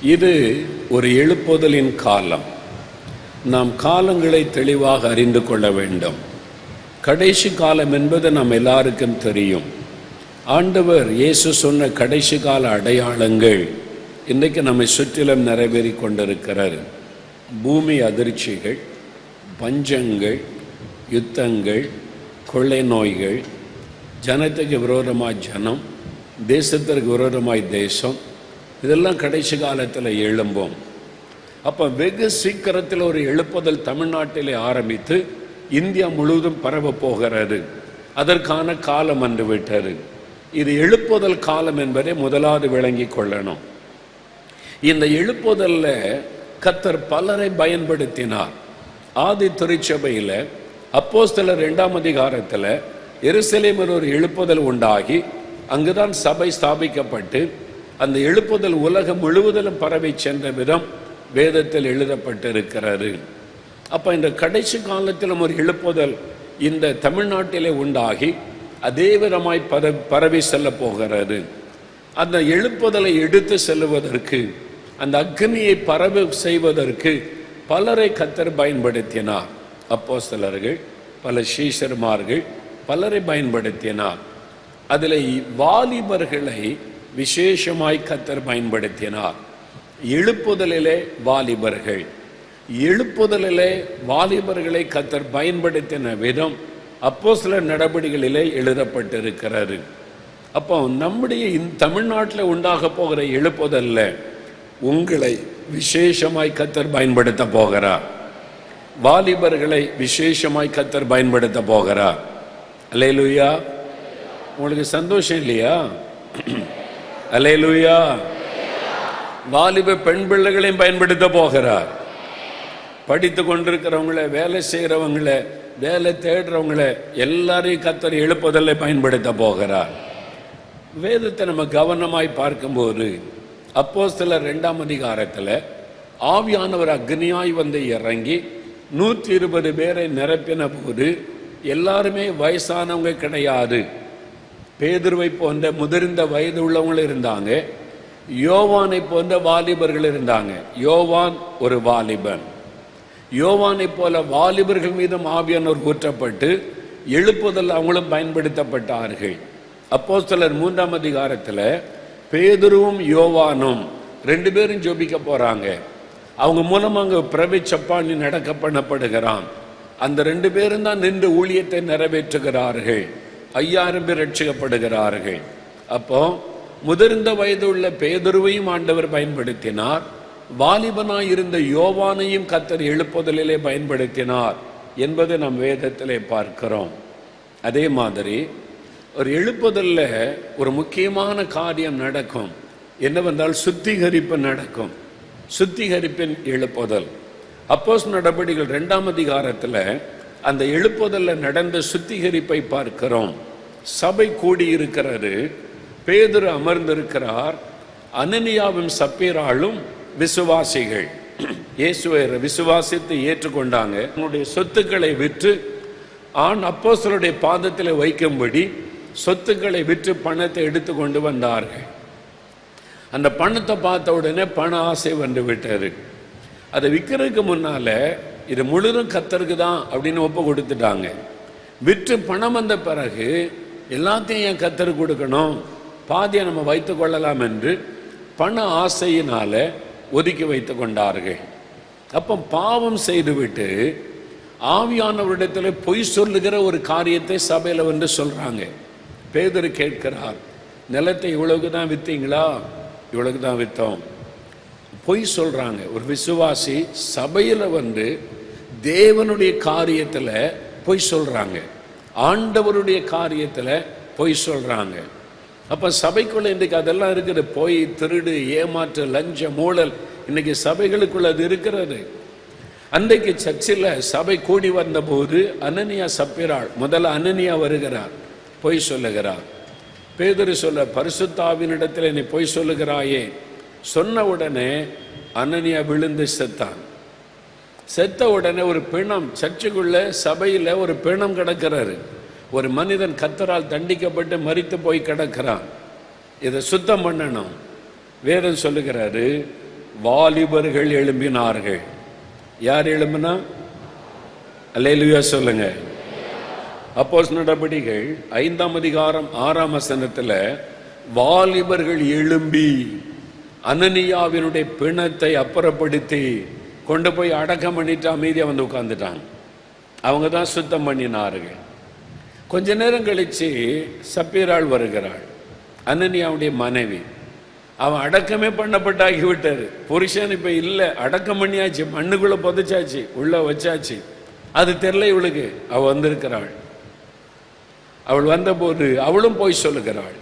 இது ஒரு எழுப்புதலின் காலம். நாம் காலங்களை தெளிவாக அறிந்து கொள்ள வேண்டும். கடைசி காலம் என்பது நம்ம எல்லாருக்கும் தெரியும். ஆண்டவர் இயேசு சொன்ன கடைசி கால அடையாளங்கள் இன்றைக்கு நம்மை சுற்றிலும் நிறைவேறி கொண்டிருக்கிறார். பூமி அதிர்ச்சிகள், பஞ்சங்கள், யுத்தங்கள், கொள்ளை நோய்கள், ஜனத்துக்கு விரோதமாய் ஜனம், தேசத்திற்கு விரோதமாய் தேசம், இதெல்லாம் கடைசி காலத்தில் எழும்பும். அப்போ வெகு சீக்கிரத்தில் ஒரு எழுப்புதல் தமிழ்நாட்டிலே ஆரம்பித்து இந்தியா முழுவதும் பரவ போகிறது. அதற்கான காலம் வந்து விட்டது. இது எழுப்புதல் காலம் என்பதை முதலாவது விளங்கி கொள்ளணும். இந்த எழுப்புதல்ல கர்த்தர் பலரை பயன்படுத்தினார். ஆதி திருச்சபையில் அப்போஸ்தலர் 2ஆம் அதிகாரத்தில் எருசலேமில் ஒரு எழுப்புதல் உண்டாகி அங்குதான் சபை ஸ்தாபிக்கப்பட்டு அந்த எழுப்புதல் உலகம் முழுவதிலும் பரவி சென்ற விதம் வேதத்தில் எழுதப்பட்டிருக்கிறது. அப்போ இந்த கடைசி காலத்திலும் ஒரு எழுப்புதல் இந்த தமிழ்நாட்டிலே உண்டாகி அதே விதமாய் பரவி செல்ல போகிறது. அந்த எழுப்புதலை எடுத்து செல்வதற்கு, அந்த அக்னியை பரவ செய்வதற்கு பலரை கர்த்தர் பயன்படுத்தினார். அப்போஸ்தலர்கள், பல சீஷர்மார்கள், பலரை பயன்படுத்தினார். அதில் வாலிபர்களை விசேஷமாய் கர்த்தர் பயன்படுத்தினார். எழுப்புதலிலே வாலிபர்கள், எழுப்புதலிலே வாலிபர்களை கர்த்தர் பயன்படுத்தின விதம் அப்போஸ்தலர் நடபடிகளிலே எழுதப்பட்டிருக்கிறது. அப்போ நம்முடைய தமிழ்நாட்டில் உண்டாக போகிற எழுப்புதல்ல உங்களை விசேஷமாய் கர்த்தர் பயன்படுத்த போகிறார். வாலிபர்களை விசேஷமாய் கர்த்தர் பயன்படுத்த போகிறார். அல்லேலூயா! உங்களுக்கு சந்தோஷம் இல்லையா? அல்லேலூயா! வாலிப பெண் பிள்ளைகளையும் பயன்படுத்த போகிறார். படித்து கொண்டிருக்கிறவங்கள, வேலை செய்கிறவங்கள, வேலை தேடுறவங்கள எல்லாரையும் கர்த்தர் எழுப்புதலை பயன்படுத்த போகிறார். வேதத்தை நம்ம கவனமாய் பார்க்கும்போது அப்போஸ்தலர் 2ஆம் அதிகாரத்தில் ஆவியானவர் அக்னியாய் வந்து இறங்கி 120 பேரை நிரப்பின போது எல்லாருமே வயசானவங்க கிடையாது. பேதுருவை போன்ற முதிர்ந்த வயது உள்ளவங்களும் இருந்தாங்க. யோவானை போன்ற வாலிபர்கள் இருந்தாங்க. யோவான் ஒரு வாலிபன். யோவானை போல வாலிபர்கள் மீதும் ஆவியானவர் ஊற்றப்பட்டு எழுப்புதல் அவங்களும் பயன்படுத்தப்பட்டார்கள். அப்போஸ்தலர் 3ஆம் அதிகாரத்தில் பேதுருவும் யோவானும் 2 பேரும் ஜெபிக்க போறாங்க. அவங்க மூலமாக அங்கே பிரவிச்சப்பாணி நடக்க பண்ணப்படுகிறான். அந்த 2 பேரும் தான் நின்று ஊழியத்தை நிறைவேற்றுகிறார்கள். 5000 பேர் ரட்சிக்கப்படுகிறார்கள். அப்போ முதிர்ந்த வயது உள்ள பேதுருவையும் ஆண்டவர் பயன்படுத்தினார். வாலிபனாய் இருந்த யோவானையும் கர்த்தர் எழுப்புதலிலே பயன்படுத்தினார் என்பதை நாம் வேதத்திலே பார்க்கிறோம். அதே மாதிரி ஒரு எழுப்புதல்ல ஒரு முக்கியமான காரியம் நடக்கும். என்னவென்றால் சுத்திகரிப்பு நடக்கும். சுத்திகரிப்பின் எழுப்புதல். அப்போஸ்தலர் நடபடிகள் 2ஆம் அதிகாரத்தில் அந்த எழுப்புதல்ல நடந்த சுத்திகரிப்பை பார்க்கிறோம். சபை கூடியிருக்கிறது. பேதுரு அமர்ந்திருக்கிறார். அனனியாவும் சப்பீராளும் விசுவாசிகள், இயேசுவை விசுவாசித்து ஏற்றுக்கொண்டாங்க. அவனுடைய சொத்துக்களை விற்று அப்போஸ்தலருடைய பாதத்தில் வைக்கும்படி சொத்துக்களை விற்று பணத்தை எடுத்து கொண்டு வந்தார்கள். அந்த பணத்தை பார்த்த உடனே பண ஆசை வந்து விட்டது. அதை விற்கிறதுக்கு முன்னால இது முழுதும் கர்த்தருக்கு தான் அப்படின்னு ஒப்பு கொடுத்துட்டாங்க. விற்று பணம் வந்த பிறகு எல்லாத்தையும் ஏன் கர்த்தருக்கு கொடுக்கணும், பாதியை நம்ம வைத்து கொள்ளலாம் என்று பண ஆசையினால ஒதுக்கி வைத்து கொண்டார்கள். அப்போ பாவம் செய்துவிட்டு ஆவியானவரிடத்தில் பொய் சொல்லுகிற ஒரு காரியத்தை சபையில் வந்து சொல்றாங்க. பேதுரு கேட்கிறார், நிலத்தை இவ்வளவுக்கு தான் விற்றீங்களா? இவ்வளவுக்கு தான் விற்றோம். பொய் சொல்றாங்க. ஒரு விசுவாசி சபையில் வந்து தேவனுடைய காரியத்தில் பொய் சொல்றாங்க, ஆண்டவருடைய காரியத்தில் பொய் சொல்றாங்க. அப்போ சபைக்குள்ள இன்றைக்கு அதெல்லாம் இருக்குது. பொய், திருடு, ஏமாற்று, லஞ்சம், ஊழல் இன்னைக்கு சபைகளுக்குள்ள அது இருக்கிறது. அன்றைக்கு சர்ச்சில் சபை கூடி வந்தபோது அனனியா சப்பீராள், முதல்ல அனனியா வருகிறார், பொய் சொல்லுகிறார். பேதுரு சொல்ல, பரிசுத்தாவினிடத்தில் நீ பொய் சொல்லுகிறாயே சொன்ன உடனே அனனியா விழுந்து செத்தான். செத்த உடனே ஒரு பிணம், சர்ச்சுக்குள்ள சபையில் ஒரு பிணம் கிடக்கிறாரு. ஒரு மனிதன் கர்த்தரால் தண்டிக்கப்பட்டு மரித்து போய் கிடக்கிறான். இதை சுத்தம் பண்ணணும். வேதம் சொல்லுகிறாரு, வாலிபர்கள் எழும்பினார்கள். யார் எழும்பினா? அல்லேலூயா சொல்லுங்க. அப்போஸ்தலர் நடபடிகள் 5ஆம் அதிகாரம் 6ஆம் வசனத்துல வாலிபர்கள் எழும்பி அனனியாவினுடைய பிணத்தை அப்புறப்படுத்தி கொண்டு போய் அடக்கம் பண்ணிட்டு அமைதியா வந்து உட்கார்ந்துட்டாங்க. அவங்க தான் சுத்தம் பண்ணினார்கள். கொஞ்ச நேரம் கழிச்சு சப்பீராள் வருகிறாள், அனனியாவுடைய மனைவி. அவன் அடக்கமே பண்ணப்பட்டாகி விட்டாரு. புருஷன் இப்ப இல்லை, அடக்கம் பண்ணியாச்சு, மண்ணுக்குள்ள புதைச்சாச்சு, உள்ள வச்சாச்சு. அது தெரியல இவளுக்கு. அவள் வந்திருக்கிறாள். அவள் வந்தபோது அவளும் போய் சொல்லுகிறாள்.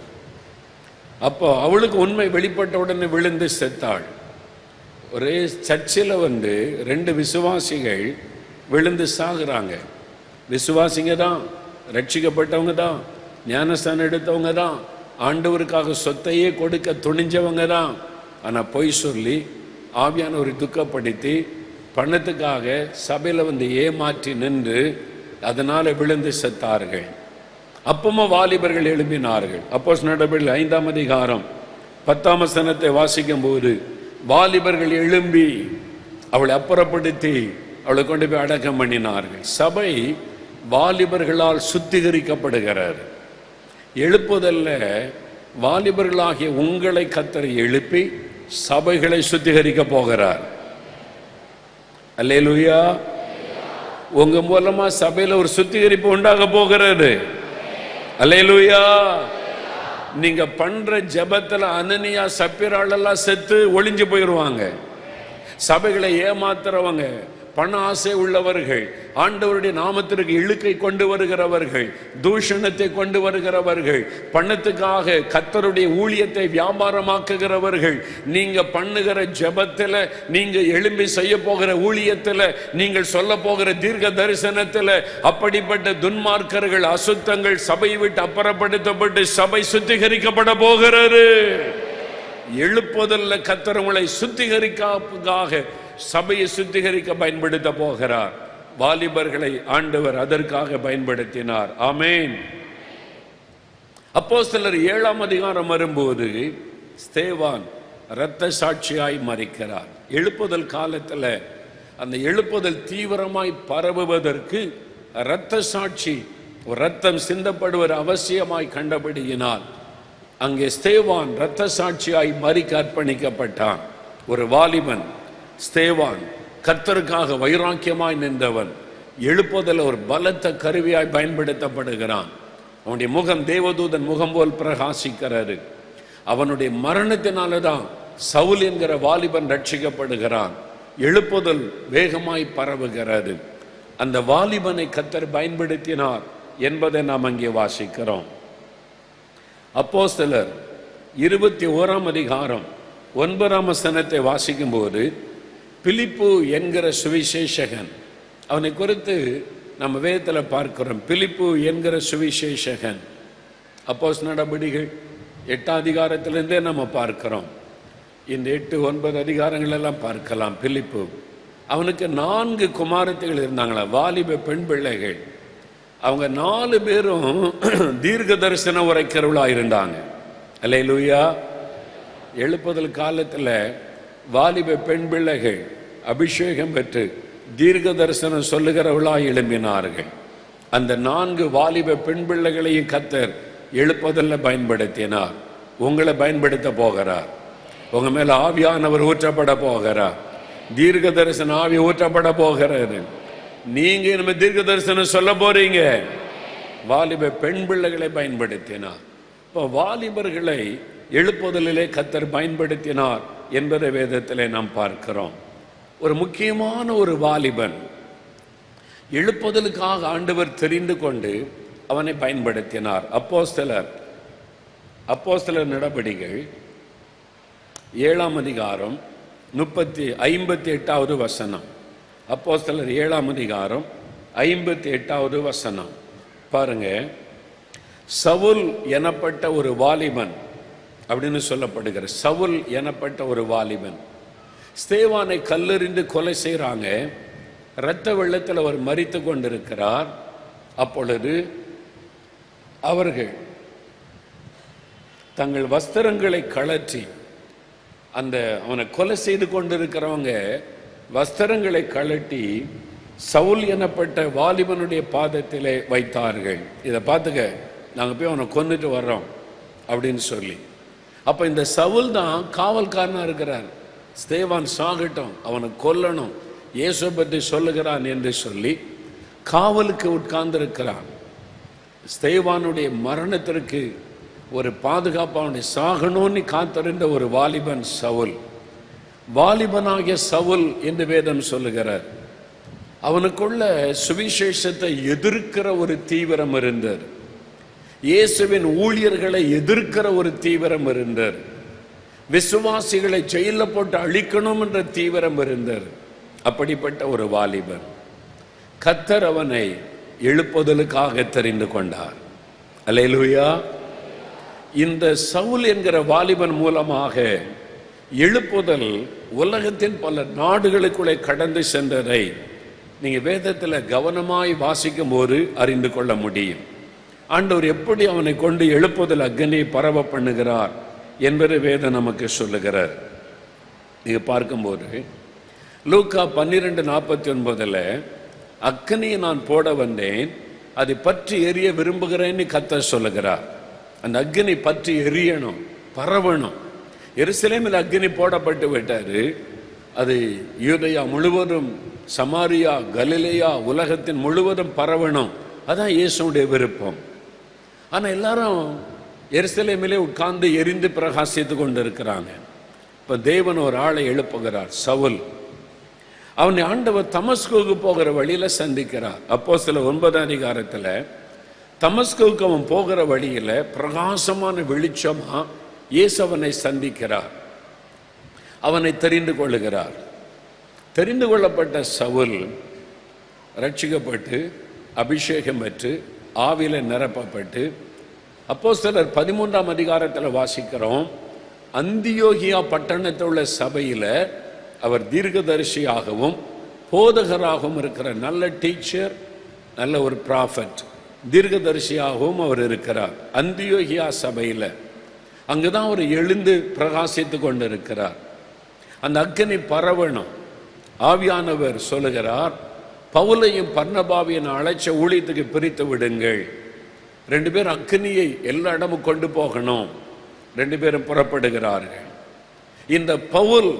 அப்போ அவளுக்கு உண்மை வெளிப்பட்ட உடனே விழுந்து செத்தாள். ஒரே சர்ச்சில் 2 விசுவாசிகள் விழுந்து சாகுறாங்க. விசுவாசிங்க தான், ரட்சிக்கப்பட்டவங்க தான், ஞானஸ்தானம் எடுத்தவங்க தான், ஆண்டவருக்காக சொத்தையே கொடுக்க துணிஞ்சவங்க தான். ஆனால் பொய் சொல்லி ஆவியானவரை துக்கப்படுத்தி பணத்துக்காக சபையில் ஏமாற்றி நின்று அதனால விழுந்து செத்தார்கள். அப்பமும் வாலிபர்கள் எழும்பினார்கள். அப்போஸ்தலர் நடபடிகள் 5ஆம் அதிகாரம் 10ஆம் வசனத்தை வாசிக்கும் போது வாலிபர்கள் எழும்பி அவளை அப்புறப்படுத்தி அவளை கொண்டு போய் அடக்கம் பண்ணினார்கள். சபை வாலிபர்களால் சுத்திகரிக்கப்படுகிறார். எழுப்புதல்ல வாலிபர்களாகிய உங்களை கர்த்தர் எழுப்பி சபைகளை சுத்திகரிக்க போகிறார். அல்லேலூயா. உங்க மூலமா சபையில ஒரு சுத்திகரிப்பு உண்டாக போகிறது. அல்லேலூயா. நீங்க பண்ற ஜெபத்துல அனனியா சப்பீராள் எல்லாம் செத்து ஒளிஞ்சு போயிடுவாங்க. சபைகளை ஏமாத்துறவங்க, பண ஆசை உள்ளவர்கள், ஆண்டவருடைய நாமத்திற்கு இழுக்கை கொண்டு வருகிறவர்கள், தூஷணத்தை கொண்டு வருகிறவர்கள், பணத்துக்காக கர்த்தருடைய ஊழியத்தை வியாபாரமாக்குகிறவர்கள், நீங்க பண்ணுகிற ஜெபத்தில், நீங்க எழும்பி செய்ய போகிற ஊழியத்தில், நீங்கள் சொல்ல போகிற தீர்க்க தரிசனத்தில் அப்படிப்பட்ட துன்மார்க்கர்கள், அசுத்தங்கள் சபையை விட்டு அப்புறப்படுத்தப்பட்டு சபை சுத்திகரிக்கப்பட போகிறது. எழுப்புதல்ல கர்த்தர் உங்களை சுத்திகரிக்காக சபையை சுத்திகரிக்க பயன்படுத்த போகிறார். வாலிபர்களை ஆண்டவர் அதற்காக பயன்படுத்தினார். ஆமென். அப்போஸ்தலர் 7ஆம் அதிகாரம் வரும்போது ஸ்தேவான் இரத்த சாட்சியாய் மரிக்கிறார். எழுப்புதல் காலத்தில் அந்த எழுப்புதல் தீவிரமாய் பரவுவதற்கு இரத்த சாட்சி, இரத்தம் சிந்தப்படுவது அவசியமாய் கண்டபடியினால் அங்கே ஸ்தேவான் இரத்த சாட்சியாய் மரிக்க அர்ப்பணிக்கப்பட்டான். ஒரு வாலிபன் ஸ்தேவான் கர்த்தருக்காக வைராக்கியமாய் நின்றவன். எழுப்புதல் ஒரு பலத்த கருவியாய் பயன்படுத்தப்படுகிறான். அவனுடைய முகம் தேவதூதன் முகம் போல் பிரகாசிக்கிறது. அவனுடைய மரணத்தினால்தான் சவுல் என்கிற வாலிபன் ரட்சிக்கப்படுகிறான். எழுப்புதல் வேகமாய் பரவுகிறது. அந்த வாலிபனை கர்த்தர் பயன்படுத்தினார் என்பதை நாம் அங்கே வாசிக்கிறோம். அப்போஸ்தலர் 21ஆம் அதிகாரம் 9ஆம் வசனத்தை வாசிக்கும் போது பிலிப்பு என்கிற சுவிசேஷகன், அவனை குறித்து நம்ம வேதத்தில் பார்க்கிறோம். பிலிப்பு என்கிற சுவிசேஷகன் அப்போஸ்தலர் நடபடிகள் 8ஆம் அதிகாரத்திலிருந்தே நம்ம பார்க்கிறோம். இந்த 8, 9 அதிகாரங்கள் எல்லாம் பார்க்கலாம். பிலிப்பு, அவனுக்கு 4 குமாரத்திகள் இருந்தாங்களா, வாலிப பெண் பிள்ளைகள். அவங்க 4 பேரும் தீர்க்க தரிசனம் உரைக்கிறவளா இருந்தாங்க. அல்லேலூயா. எழுப்புதல் காலத்தில் வாலிப பெண் பிள்ளைகள் அபிஷேகம் பெற்று தீர்க்க தரிசனம் சொல்லுகிறவளா எழும்பினார்கள். அந்த 4 வாலிப பெண் பிள்ளைகளையும் கர்த்தர் எழுப்புதல்ல பயன்படுத்தினார். உங்களை பயன்படுத்த போகிறார். உங்க மேல ஆவியானவர் ஊற்றப்பட போகிறார். தீர்க்க தரிசன ஆவி ஊற்றப்பட போகிறது. நீங்க நம்ம தீர்க்க தரிசனம் சொல்ல போறீங்க. வாலிப பெண் பிள்ளைகளை பயன்படுத்தினார். இப்போ வாலிபர்களை எழுப்புதலிலே கர்த்தர் பயன்படுத்தினார் என்பதை வேதத்திலே நாம் பார்க்கிறோம். ஒரு முக்கியமான ஒரு வாலிபன் எழுப்புதலுக்காக ஆண்டவர் தெரிந்து கொண்டு அவனை பயன்படுத்தினார். அப்போஸ்தலர் நடபடிகள் 7ஆம் அதிகாரம் 58வது வசனம். அப்போஸ்தலர் 7ஆம் அதிகாரம் 58வது வசனம் பாருங்க. சவுல் எனப்பட்ட ஒரு வாலிபன் அப்படின்னு சொல்லப்படுகிற சவுல் எனப்பட்ட ஒரு வாலிபன் ஸ்தேவானை கல்லெறிந்து கொலை செய்கிறாங்க. இரத்த வெள்ளத்தில் அவர் மரித்து கொண்டிருக்கிறார். அப்பொழுது அவர்கள் தங்கள் வஸ்திரங்களை கழற்றி அந்த அவனை கொலை செய்து கொண்டிருக்கிறவங்க வஸ்திரங்களை கழட்டி சவுல் எனப்பட்ட வாலிபனுடைய பாதத்திலே வைத்தார்கள். இதை பார்த்துக்க, நாங்கள் போய் அவனை கொன்னுட்டு வர்றோம் அப்படின்னு சொல்லி. அப்போ இந்த சவுல் தான் காவல்காரனாக இருக்கிறார். ஸ்தேவான் சாகட்டும், அவனை கொல்லணும், இயேசுவை பற்றி சொல்லுகிறான் என்று சொல்லி காவலுக்கு உட்கார்ந்திருக்கிறான். ஸ்தேவானுடைய மரணத்திற்கு ஒரு பாதுகாப்பு, அவனுடைய சாகணும்னு காத்திருந்த ஒரு வாலிபன் சவுல். வாலிபனாகிய சவுல் என்று வேதம் சொல்லுகிறார். அவனுக்குள்ள சுவிசேஷத்தை எதிர்க்கிற ஒரு தீவிரம் இருந்தது. இயேசுவின் ஊழியர்களை எதிர்க்கிற ஒரு தீவிரம் இருந்தது. விசுவாசிகளை ஜெயிலில் போட்டு அழிக்கணும் என்ற தீவிரம் இருந்தது. அப்படிப்பட்ட ஒரு வாலிபன் கர்த்தர் அவனை எழுப்புதலுக்காக தெரிந்து கொண்டார். அல்லேலூயா. இந்த சவுல் என்கிற வாலிபன் மூலமாக எழுப்புதல் உலகத்தின் பல நாடுகளுக்குள்ளே கடந்து சென்றதை நீங்கள் வேதத்தில் கவனமாய் வாசிக்கும் போது அறிந்து கொள்ள முடியும். ஆண்டவர் எப்படி அவனை கொண்டு எழுப்புதல் அக்னியை பரவ பண்ணுகிறார் என்பது வேதம் நமக்கு சொல்லுகிறார். நீங்கள் பார்க்கும்போது லூக்கா 12:49 அக்னியை நான் போட வந்தேன், அதை பற்றி எரிய விரும்புகிறேன்னு கர்த்தர் சொல்லுகிறார். அந்த அக்னி பற்றி எரியணும், பரவணும். எருசலேமில் அக்னி போடப்பட்டு விட்டாரு. அது யூதேயா முழுவதும், சமாரியா, கலிலேயா, உலகத்தின் முழுவதும் பரவணும். அதான் இயேசுடைய விருப்பம். ஆனால் எல்லாரும் எருசலேமிலே உட்கார்ந்து எரிந்து பிரகாசித்து கொண்டு இருக்கிறாங்க. இப்போ தேவன் ஒரு ஆளை எழுப்புகிறார், சவுல். அவனை ஆண்டவர் தமஸ்குவுக்கு போகிற வழியில் சந்திக்கிறார். அப்போஸ்தலர் 9 அதிகாரத்தில் தமஸ்குவுக்கு அவன் போகிற வழியில் பிரகாசமான வெளிச்சமாக இயேசு அவனை சந்திக்கிறார், அவனை தெரிந்து கொள்ளுகிறார். தெரிந்து கொள்ளப்பட்ட சவுல் ரட்சிக்கப்பட்டு அபிஷேகம் பெற்று ஆவியில நிரப்பப்பட்டு, அப்போஸ்தலர் 13 அதிகாரத்தில் வாசிக்கிறோம், அந்தியோகியா பட்டணத்தில் உள்ள சபையில் அவர் தீர்க்கதரிசியாகவும் போதகராகவும் இருக்கிற நல்ல டீச்சர், நல்ல ஒரு ப்ராஃபட், தீர்க்கதரிசியாகவும் அவர் இருக்கிறார். அந்தியோகியா சபையில் அங்குதான் அவர் எழுந்து பிரகாசித்து கொண்டு இருக்கிறார். அந்த அக்னி பரவணும். ஆவியானவர் சொல்லுகிறார், பவுலையும் பர்னபாவையும் அழைச்ச ஊழியத்துக்கு பிரித்து விடுங்கள். 2 பேர் அக்னியை எல்லா இடமும் கொண்டு போகணும். 2 பேரும் புறப்படுகிறார்கள். இந்த பவுல்,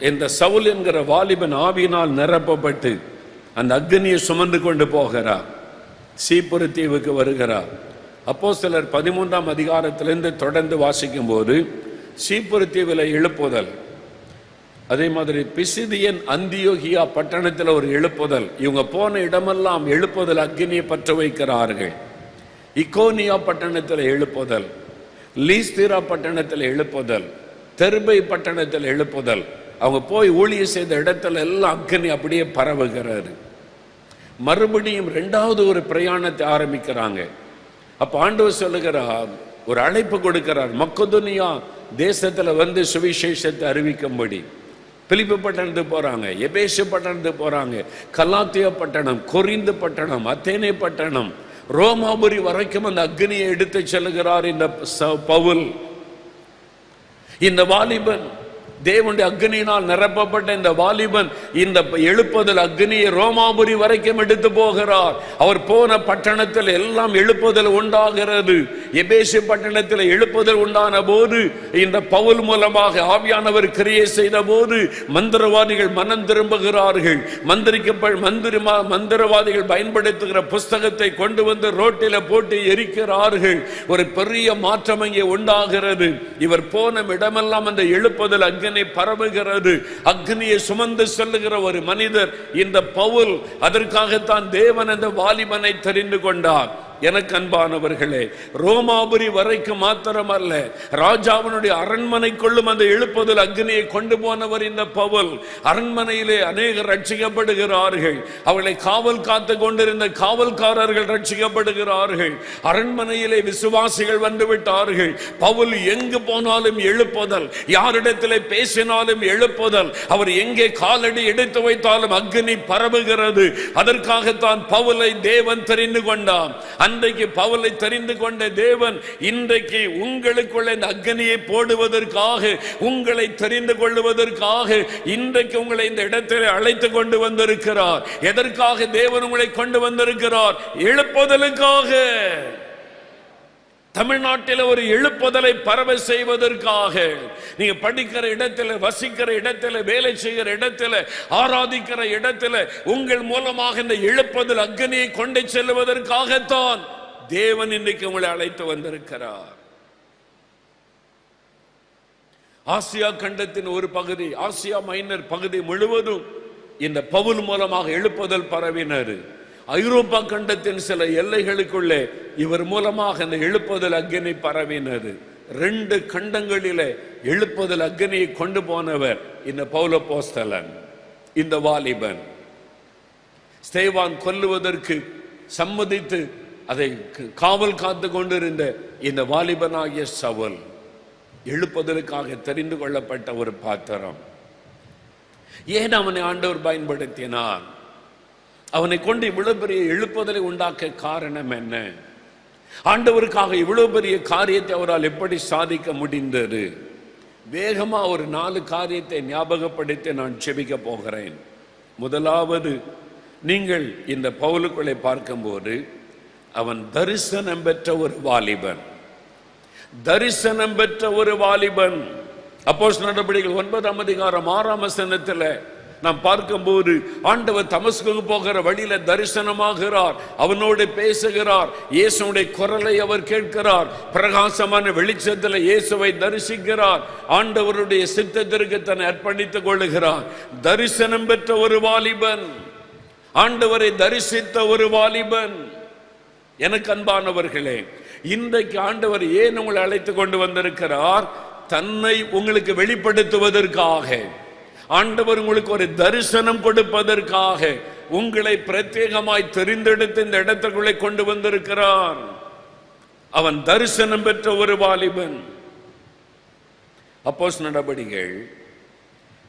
இந்த சவுல் என்கிற வாலிபன் ஆவியினால் நிரப்பப்பட்டு அந்த அக்னியை சுமந்து கொண்டு போகிறார். சீப்புரு தீவுக்கு வருகிறார். அப்போஸ்தலர் 13 அதிகாரத்திலிருந்து தொடர்ந்து வாசிக்கும் போது சீப்புரு தீவில் எழுப்புதல், அதே மாதிரி பிசிதியன் அந்தியோகியா பட்டணத்தில் ஒரு எழுப்புதல். இவங்க போன இடமெல்லாம் எழுப்புதல் அக்னியை பற்ற வைக்கிறார்கள். இக்கோனியா பட்டணத்தில் எழுப்புதல், லீஸ்திரா பட்டணத்தில் எழுப்புதல், தெர்பை பட்டணத்தில் எழுப்புதல். அவங்க போய் ஊழியம் செய்த இடத்துல எல்லாம் அக்னி அப்படியே பரவுகிறாரு. மறுபடியும் 2வது ஒரு பிரயாணத்தை ஆரம்பிக்கிறாங்க. அப்ப ஆண்டவர் சொல்லுகிறார், ஒரு அழைப்பு கொடுக்கிறார், மக்கெதோனியா தேசத்துல வந்து சுவிசேஷத்தை அறிவிக்கும்படி. பிலிப்பி பட்டணத்துக்கு போறாங்க, எபேசு பட்டணத்துக்கு போறாங்க, கலாத்தியா பட்டணம், கொரிந்து பட்டணம், அத்தேனே பட்டணம், ரோமாபுரி வரைக்கும் அந்த அக்னியை எடுத்து செல்லுகிறார் இந்த பவுல். இந்த வாலிபன், தேவனுடைய அக்னியினால் நிரப்பப்பட்ட இந்த வாலிபன் இந்த எழுப்புதல் அக்னியை ரோமாபுரி வரைக்கும் எடுத்து போகிறார். அவர் போன பட்டணத்தில் எல்லாம் எழுப்புதல் உண்டாகிறது. எபேசு பட்டணத்தில் எழுப்புதல் உண்டான போது இந்த பவுல் மூலமாக ஆவியானவர் கிரியை செய்த போது மந்திரவாதிகள் மனம் திரும்புகிறார்கள். மந்திரவாதிகள் பயன்படுத்துகிற புஸ்தகத்தை கொண்டு வந்து ரோட்டில போட்டு எரிக்கிறார்கள். ஒரு பெரிய மாற்றம் அங்கே உண்டாகிறது. இவர் போன இடமெல்லாம் அந்த எழுப்புதல் அக்னி பரவுகிறது. அக்னியை சுமந்து செல்லுகிற ஒரு மனிதர் இந்த பவுல். அதற்காகத்தான் தேவன் அந்த வாலிபனை தெரிந்து கொண்டார். எனக்கு அன்பானவர்களே, ரோமாபுரி வரைக்கும் மாத்திரமல்ல, ராஜாவினுடைய அரண்மனைக்குள்ளும் அந்த எழுப்புதல் அக்னியை கொண்டு போனவர் இந்த பவுல். அரண்மனையிலே அநேகர் ரட்சிக்கப்படுகிறார்கள். அவளை காவல் காத்து கொண்டிருந்த காவல்காரர்கள் ரட்சிக்கப்படுகிறார்கள். அரண்மனையிலே விசுவாசிகள் வந்து விட்டார்கள். பவுல் எங்கு போனாலும் எழுப்புதல், யாரிடத்திலே பேசினாலும் எழுப்புதல், அவர் எங்கே காலடி எடுத்து வைத்தாலும் அக்னி பரவுகிறது. அதற்காகத்தான் பவுலை தேவன் தெரிந்து கொண்டார். அன்றைக்கு பவுலை தெரிந்து கொண்ட தேவன் இன்றைக்கு உங்களுக்குள்ள இந்த அக்னியை போடுவதற்காக, உங்களை தெரிந்து கொள்வதற்காக இன்றைக்கு உங்களை இந்த இடத்தில் அழைத்து கொண்டு வந்திருக்கிறார். எதற்காக தேவன் உங்களை கொண்டு வந்திருக்கிறார்? எழுப்புதலுக்காக. தமிழ்நாட்டில் ஒரு எழுப்புதலை பரவ செய்வதற்காக. நீங்க படிக்கிற இடத்துல, வசிக்கிற இடத்துல, வேலை செய்கிற இடத்துல, ஆராதிக்கிற இடத்துல உங்கள் மூலமாக இந்த எழுப்புதல் அக்னியை கொண்டு செல்வதற்காகத்தான் தேவன் இன்றைக்கு உங்களை அழைத்து வந்திருக்கிறார். ஆசியா கண்டத்தின் ஒரு பகுதி, ஆசியா மைனர் பகுதி முழுவதும் இந்த பவுல் மூலமாக எழுப்புதல் பரவினர். ஐரோப்பா கண்டத்தின் சில எல்லைகளுக்குள்ளே இவர் மூலமாக அந்த எழுப்புதல் அக்னி பரவினது. 2 கண்டங்களிலே எழுப்புதல் அக்னியை கொண்டு போனவர் இந்த பவுல் அப்போஸ்தலன், இந்த வாலிபன். ஸ்தேவான் கொல்லுவதற்கு சம்மதித்து அதை காவல் காத்து கொண்டிருந்த இந்த வாலிபனாகிய சவுல் எழுப்புதலுக்காக தெரிந்து கொள்ளப்பட்ட ஒரு பாத்திரம். ஏன் அவனை ஆண்டவர் பயன்படுத்தினார்? அவனை கொண்டு இவ்வளவு பெரிய எழுப்புதலை உண்டாக்க காரணம் என்ன? ஆண்டவருக்காக இவ்வளவு பெரிய காரியத்தை அவரால் எப்படி சாதிக்க முடிந்தது? வேகமா ஒரு 4 காரியத்தை ஞாபகப்படுத்தி நான் செபிக்க போகிறேன். முதலாவது, நீங்கள் இந்த பவுலுக்குள்ளே பார்க்கும்போது அவன் தரிசனம் பெற்ற ஒரு வாலிபன். தரிசனம் பெற்ற ஒரு வாலிபன். அப்போஸ்தலர் நடபடிகள் 9ஆம் அதிகாரம் 6ஆம் வசனத்தில் நாம் பார்க்கும்போது ஆண்டவர் தமஸ்குக்கு போகிற வழியில தரிசனமாகிறார், அவனோடு பேசுகிறார், இயேசுடைய குரலை அவர் கேட்கிறார், பிரகாசமான வெளிச்சத்தில் இயேசுவை தரிசிக்கிறார், ஆண்டவருடைய சித்தத்திற்கு தன்னை அர்ப்பணித்துக் கொள்ளுகிறார். தரிசனம் பெற்ற ஒரு வாலிபன், ஆண்டவரை தரிசித்த ஒரு வாலிபன். எனக்கு அன்பானவர்களே, இன்றைக்கு ஆண்டவர் ஏன் உங்களை அழைத்து கொண்டு வந்திருக்கிறார்? தன்னை உங்களுக்கு வெளிப்படுத்துவதற்காக. ஆண்டவர் உங்களுக்கு ஒரு தரிசனம் கொடுப்பதற்காக உங்களை பிரத்யேகமாய் தெரிந்தெடுத்து இந்த இடத்துக்குள்ளே கொண்டு வந்திருக்கிறார். அவன் தரிசனம் பெற்ற ஒரு வாலிபன். அப்போஸ்தலர் நடபடிகள்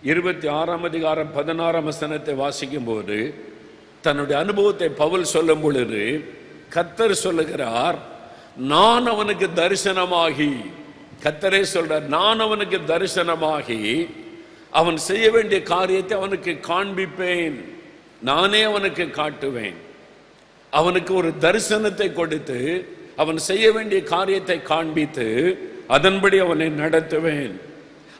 26ஆம் அதிகாரம் 16ஆம் வசனத்தை வாசிக்கும் போது தன்னுடைய அனுபவத்தை பவுல் சொல்லும் பொழுது கர்த்தர் சொல்லுகிறார், நான் அவனுக்கு தரிசனமாகி, கர்த்தரே சொல்றார், நான் அவனுக்கு தரிசனமாகி அவன் செய்ய வேண்டிய காரியத்தை அவனுக்கு காண்பிப்பேன், நானே அவனுக்கு காட்டுவேன். அவனுக்கு ஒரு தரிசனத்தை கொடுத்து அவன் செய்ய வேண்டிய காரியத்தை காண்பித்து அதன்படி அவனை நடத்துவேன்.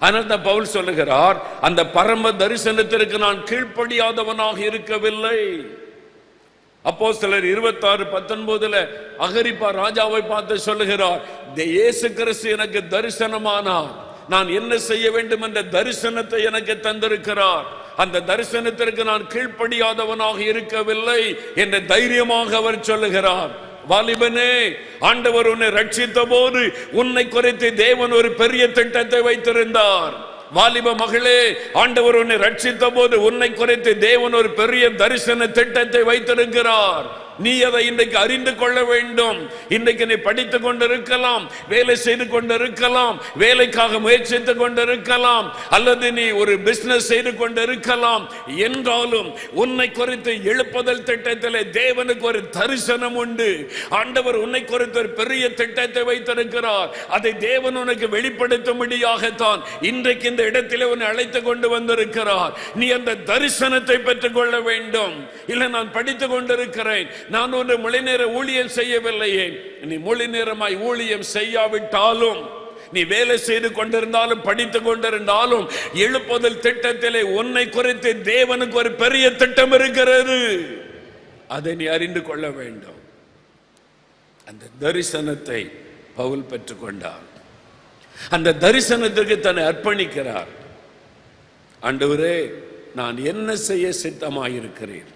அதனால் தான் பவுல் சொல்லுகிறார், அந்த பரம தரிசனத்திற்கு நான் கீழ்ப்படியாதவனாக இருக்கவில்லை. அப்போஸ்தலர் 26:19 அகிரிப்பா ராஜாவை பார்த்து சொல்லுகிறார், இயேசு கிறிஸ்து எனக்கு தரிசனமானார், நான் என்ன செய்ய வேண்டும் என்ற தரிசனத்தை எனக்கு தந்திருக்கிறார், அந்த தரிசனத்திற்கு நான் கீழ்ப்படியாதவனாக இருக்கவில்லை என்று தைரியமாக அவர் சொல்லுகிறார். வாலிபனே, ஆண்டவர் உன்னை ரட்சித்த போது உன்னை குறித்து தேவன் ஒரு பெரிய திட்டத்தை வைத்திருந்தார். வாலிப மகளே, ஆண்டவர் உன்னை ரட்சித்த போது உன்னை குறித்து தேவன் ஒரு பெரிய தரிசன திட்டத்தை வைத்திருக்கிறார். நீ அதை இன்றைக்கு அறிந்து கொள்ள வேண்டும். இன்றைக்கு நீ படித்துக் கொண்டிருக்கலாம், வேலை செய்து கொண்டிருக்கலாம், வேலைக்காக முயற்சித்துக் கொண்டிருக்கலாம், அல்லது நீ ஒரு பிசினஸ் செய்து கொண்டிருக்கலாம். என்றாலும் உன்னை குறித்து எழுப்புதல் திட்டத்தில் தேவனுக்கு ஒரு தரிசனம் உண்டு. ஆண்டவர் உன்னை குறித்து ஒரு பெரிய திட்டத்தை வைத்திருக்கிறார். அதை தேவன் உனக்கு வெளிப்படுத்தும்படியாகத்தான் இன்றைக்கு இந்த இடத்திலே உன்னை அழைத்து கொண்டு வந்திருக்கிறார். நீ அந்த தரிசனத்தை பெற்றுக் கொள்ள வேண்டும். இல்லை, நான் படித்துக் கொண்டிருக்கிறேன், நான் ஒரு மொழி நேர ஊழியம் செய்யவில்லையே. நீ மொழி நேரமாய் ஊழியம் செய்யாவிட்டாலும், நீ வேலை செய்து கொண்டிருந்தாலும், படித்துக் கொண்டிருந்தாலும், எழுப்புதல் திட்டத்திலே உன்னை குறித்து தேவனுக்கு ஒரு பெரிய திட்டம் இருக்கிறது. அதை நீ அறிந்து கொள்ள வேண்டும். அந்த தரிசனத்தை பவுல் பெற்றுக் கொண்டார். அந்த தரிசனத்திற்கு தன்னை அர்ப்பணிக்கிறார். ஆண்டவரே, நான் என்ன செய்ய சித்தமாயிருக்கிறேன்?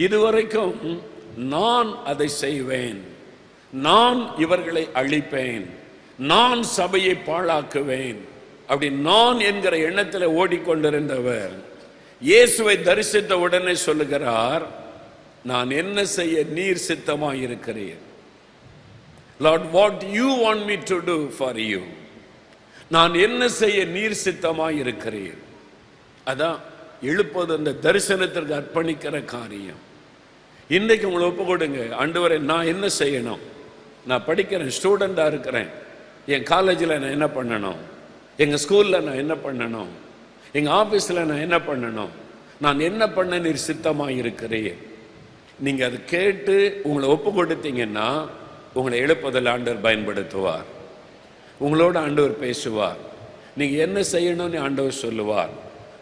இதுவரைக்கும் நான் அதை செய்வேன், நான் இவர்களை அழிப்பேன், நான் சபையை பாழாக்குவேன், அப்படி நான் என்கிற எண்ணத்தில் ஓடிக்கொண்டிருந்தவர் இயேசுவை தரிசித்த உடனே சொல்லுகிறார், நான் என்ன செய்ய நீர் சித்தமாயிருக்கிறீர்? Lord, what you want me to do for you? நான் என்ன செய்ய நீர் சித்தமாயிருக்கிறீர்? அதான் எழுப்பது அந்த தரிசனத்திற்கு அர்ப்பணிக்கிற காரியம். இன்றைக்கு உங்களை ஒப்பு கொடுங்க. ஆண்டவரே, நான் என்ன செய்யணும்? நான் படிக்கிறேன், ஸ்டூடெண்டாக இருக்கிறேன். என் காலேஜில் நான் என்ன பண்ணணும்? எங்கள் ஸ்கூலில் நான் என்ன பண்ணணும்? எங்கள் ஆஃபீஸில் நான் என்ன பண்ணணும்? நான் என்ன பண்ண நீர் சித்தமாக இருக்கிறேன். நீங்கள் அதை கேட்டு உங்களை ஒப்பு கொடுத்தீங்கன்னா உங்களை எழுப்புதல் ஆண்டவர் பயன்படுத்துவார். உங்களோட ஆண்டவர் பேசுவார். நீங்கள் என்ன செய்யணும்னு ஆண்டவர் சொல்லுவார்.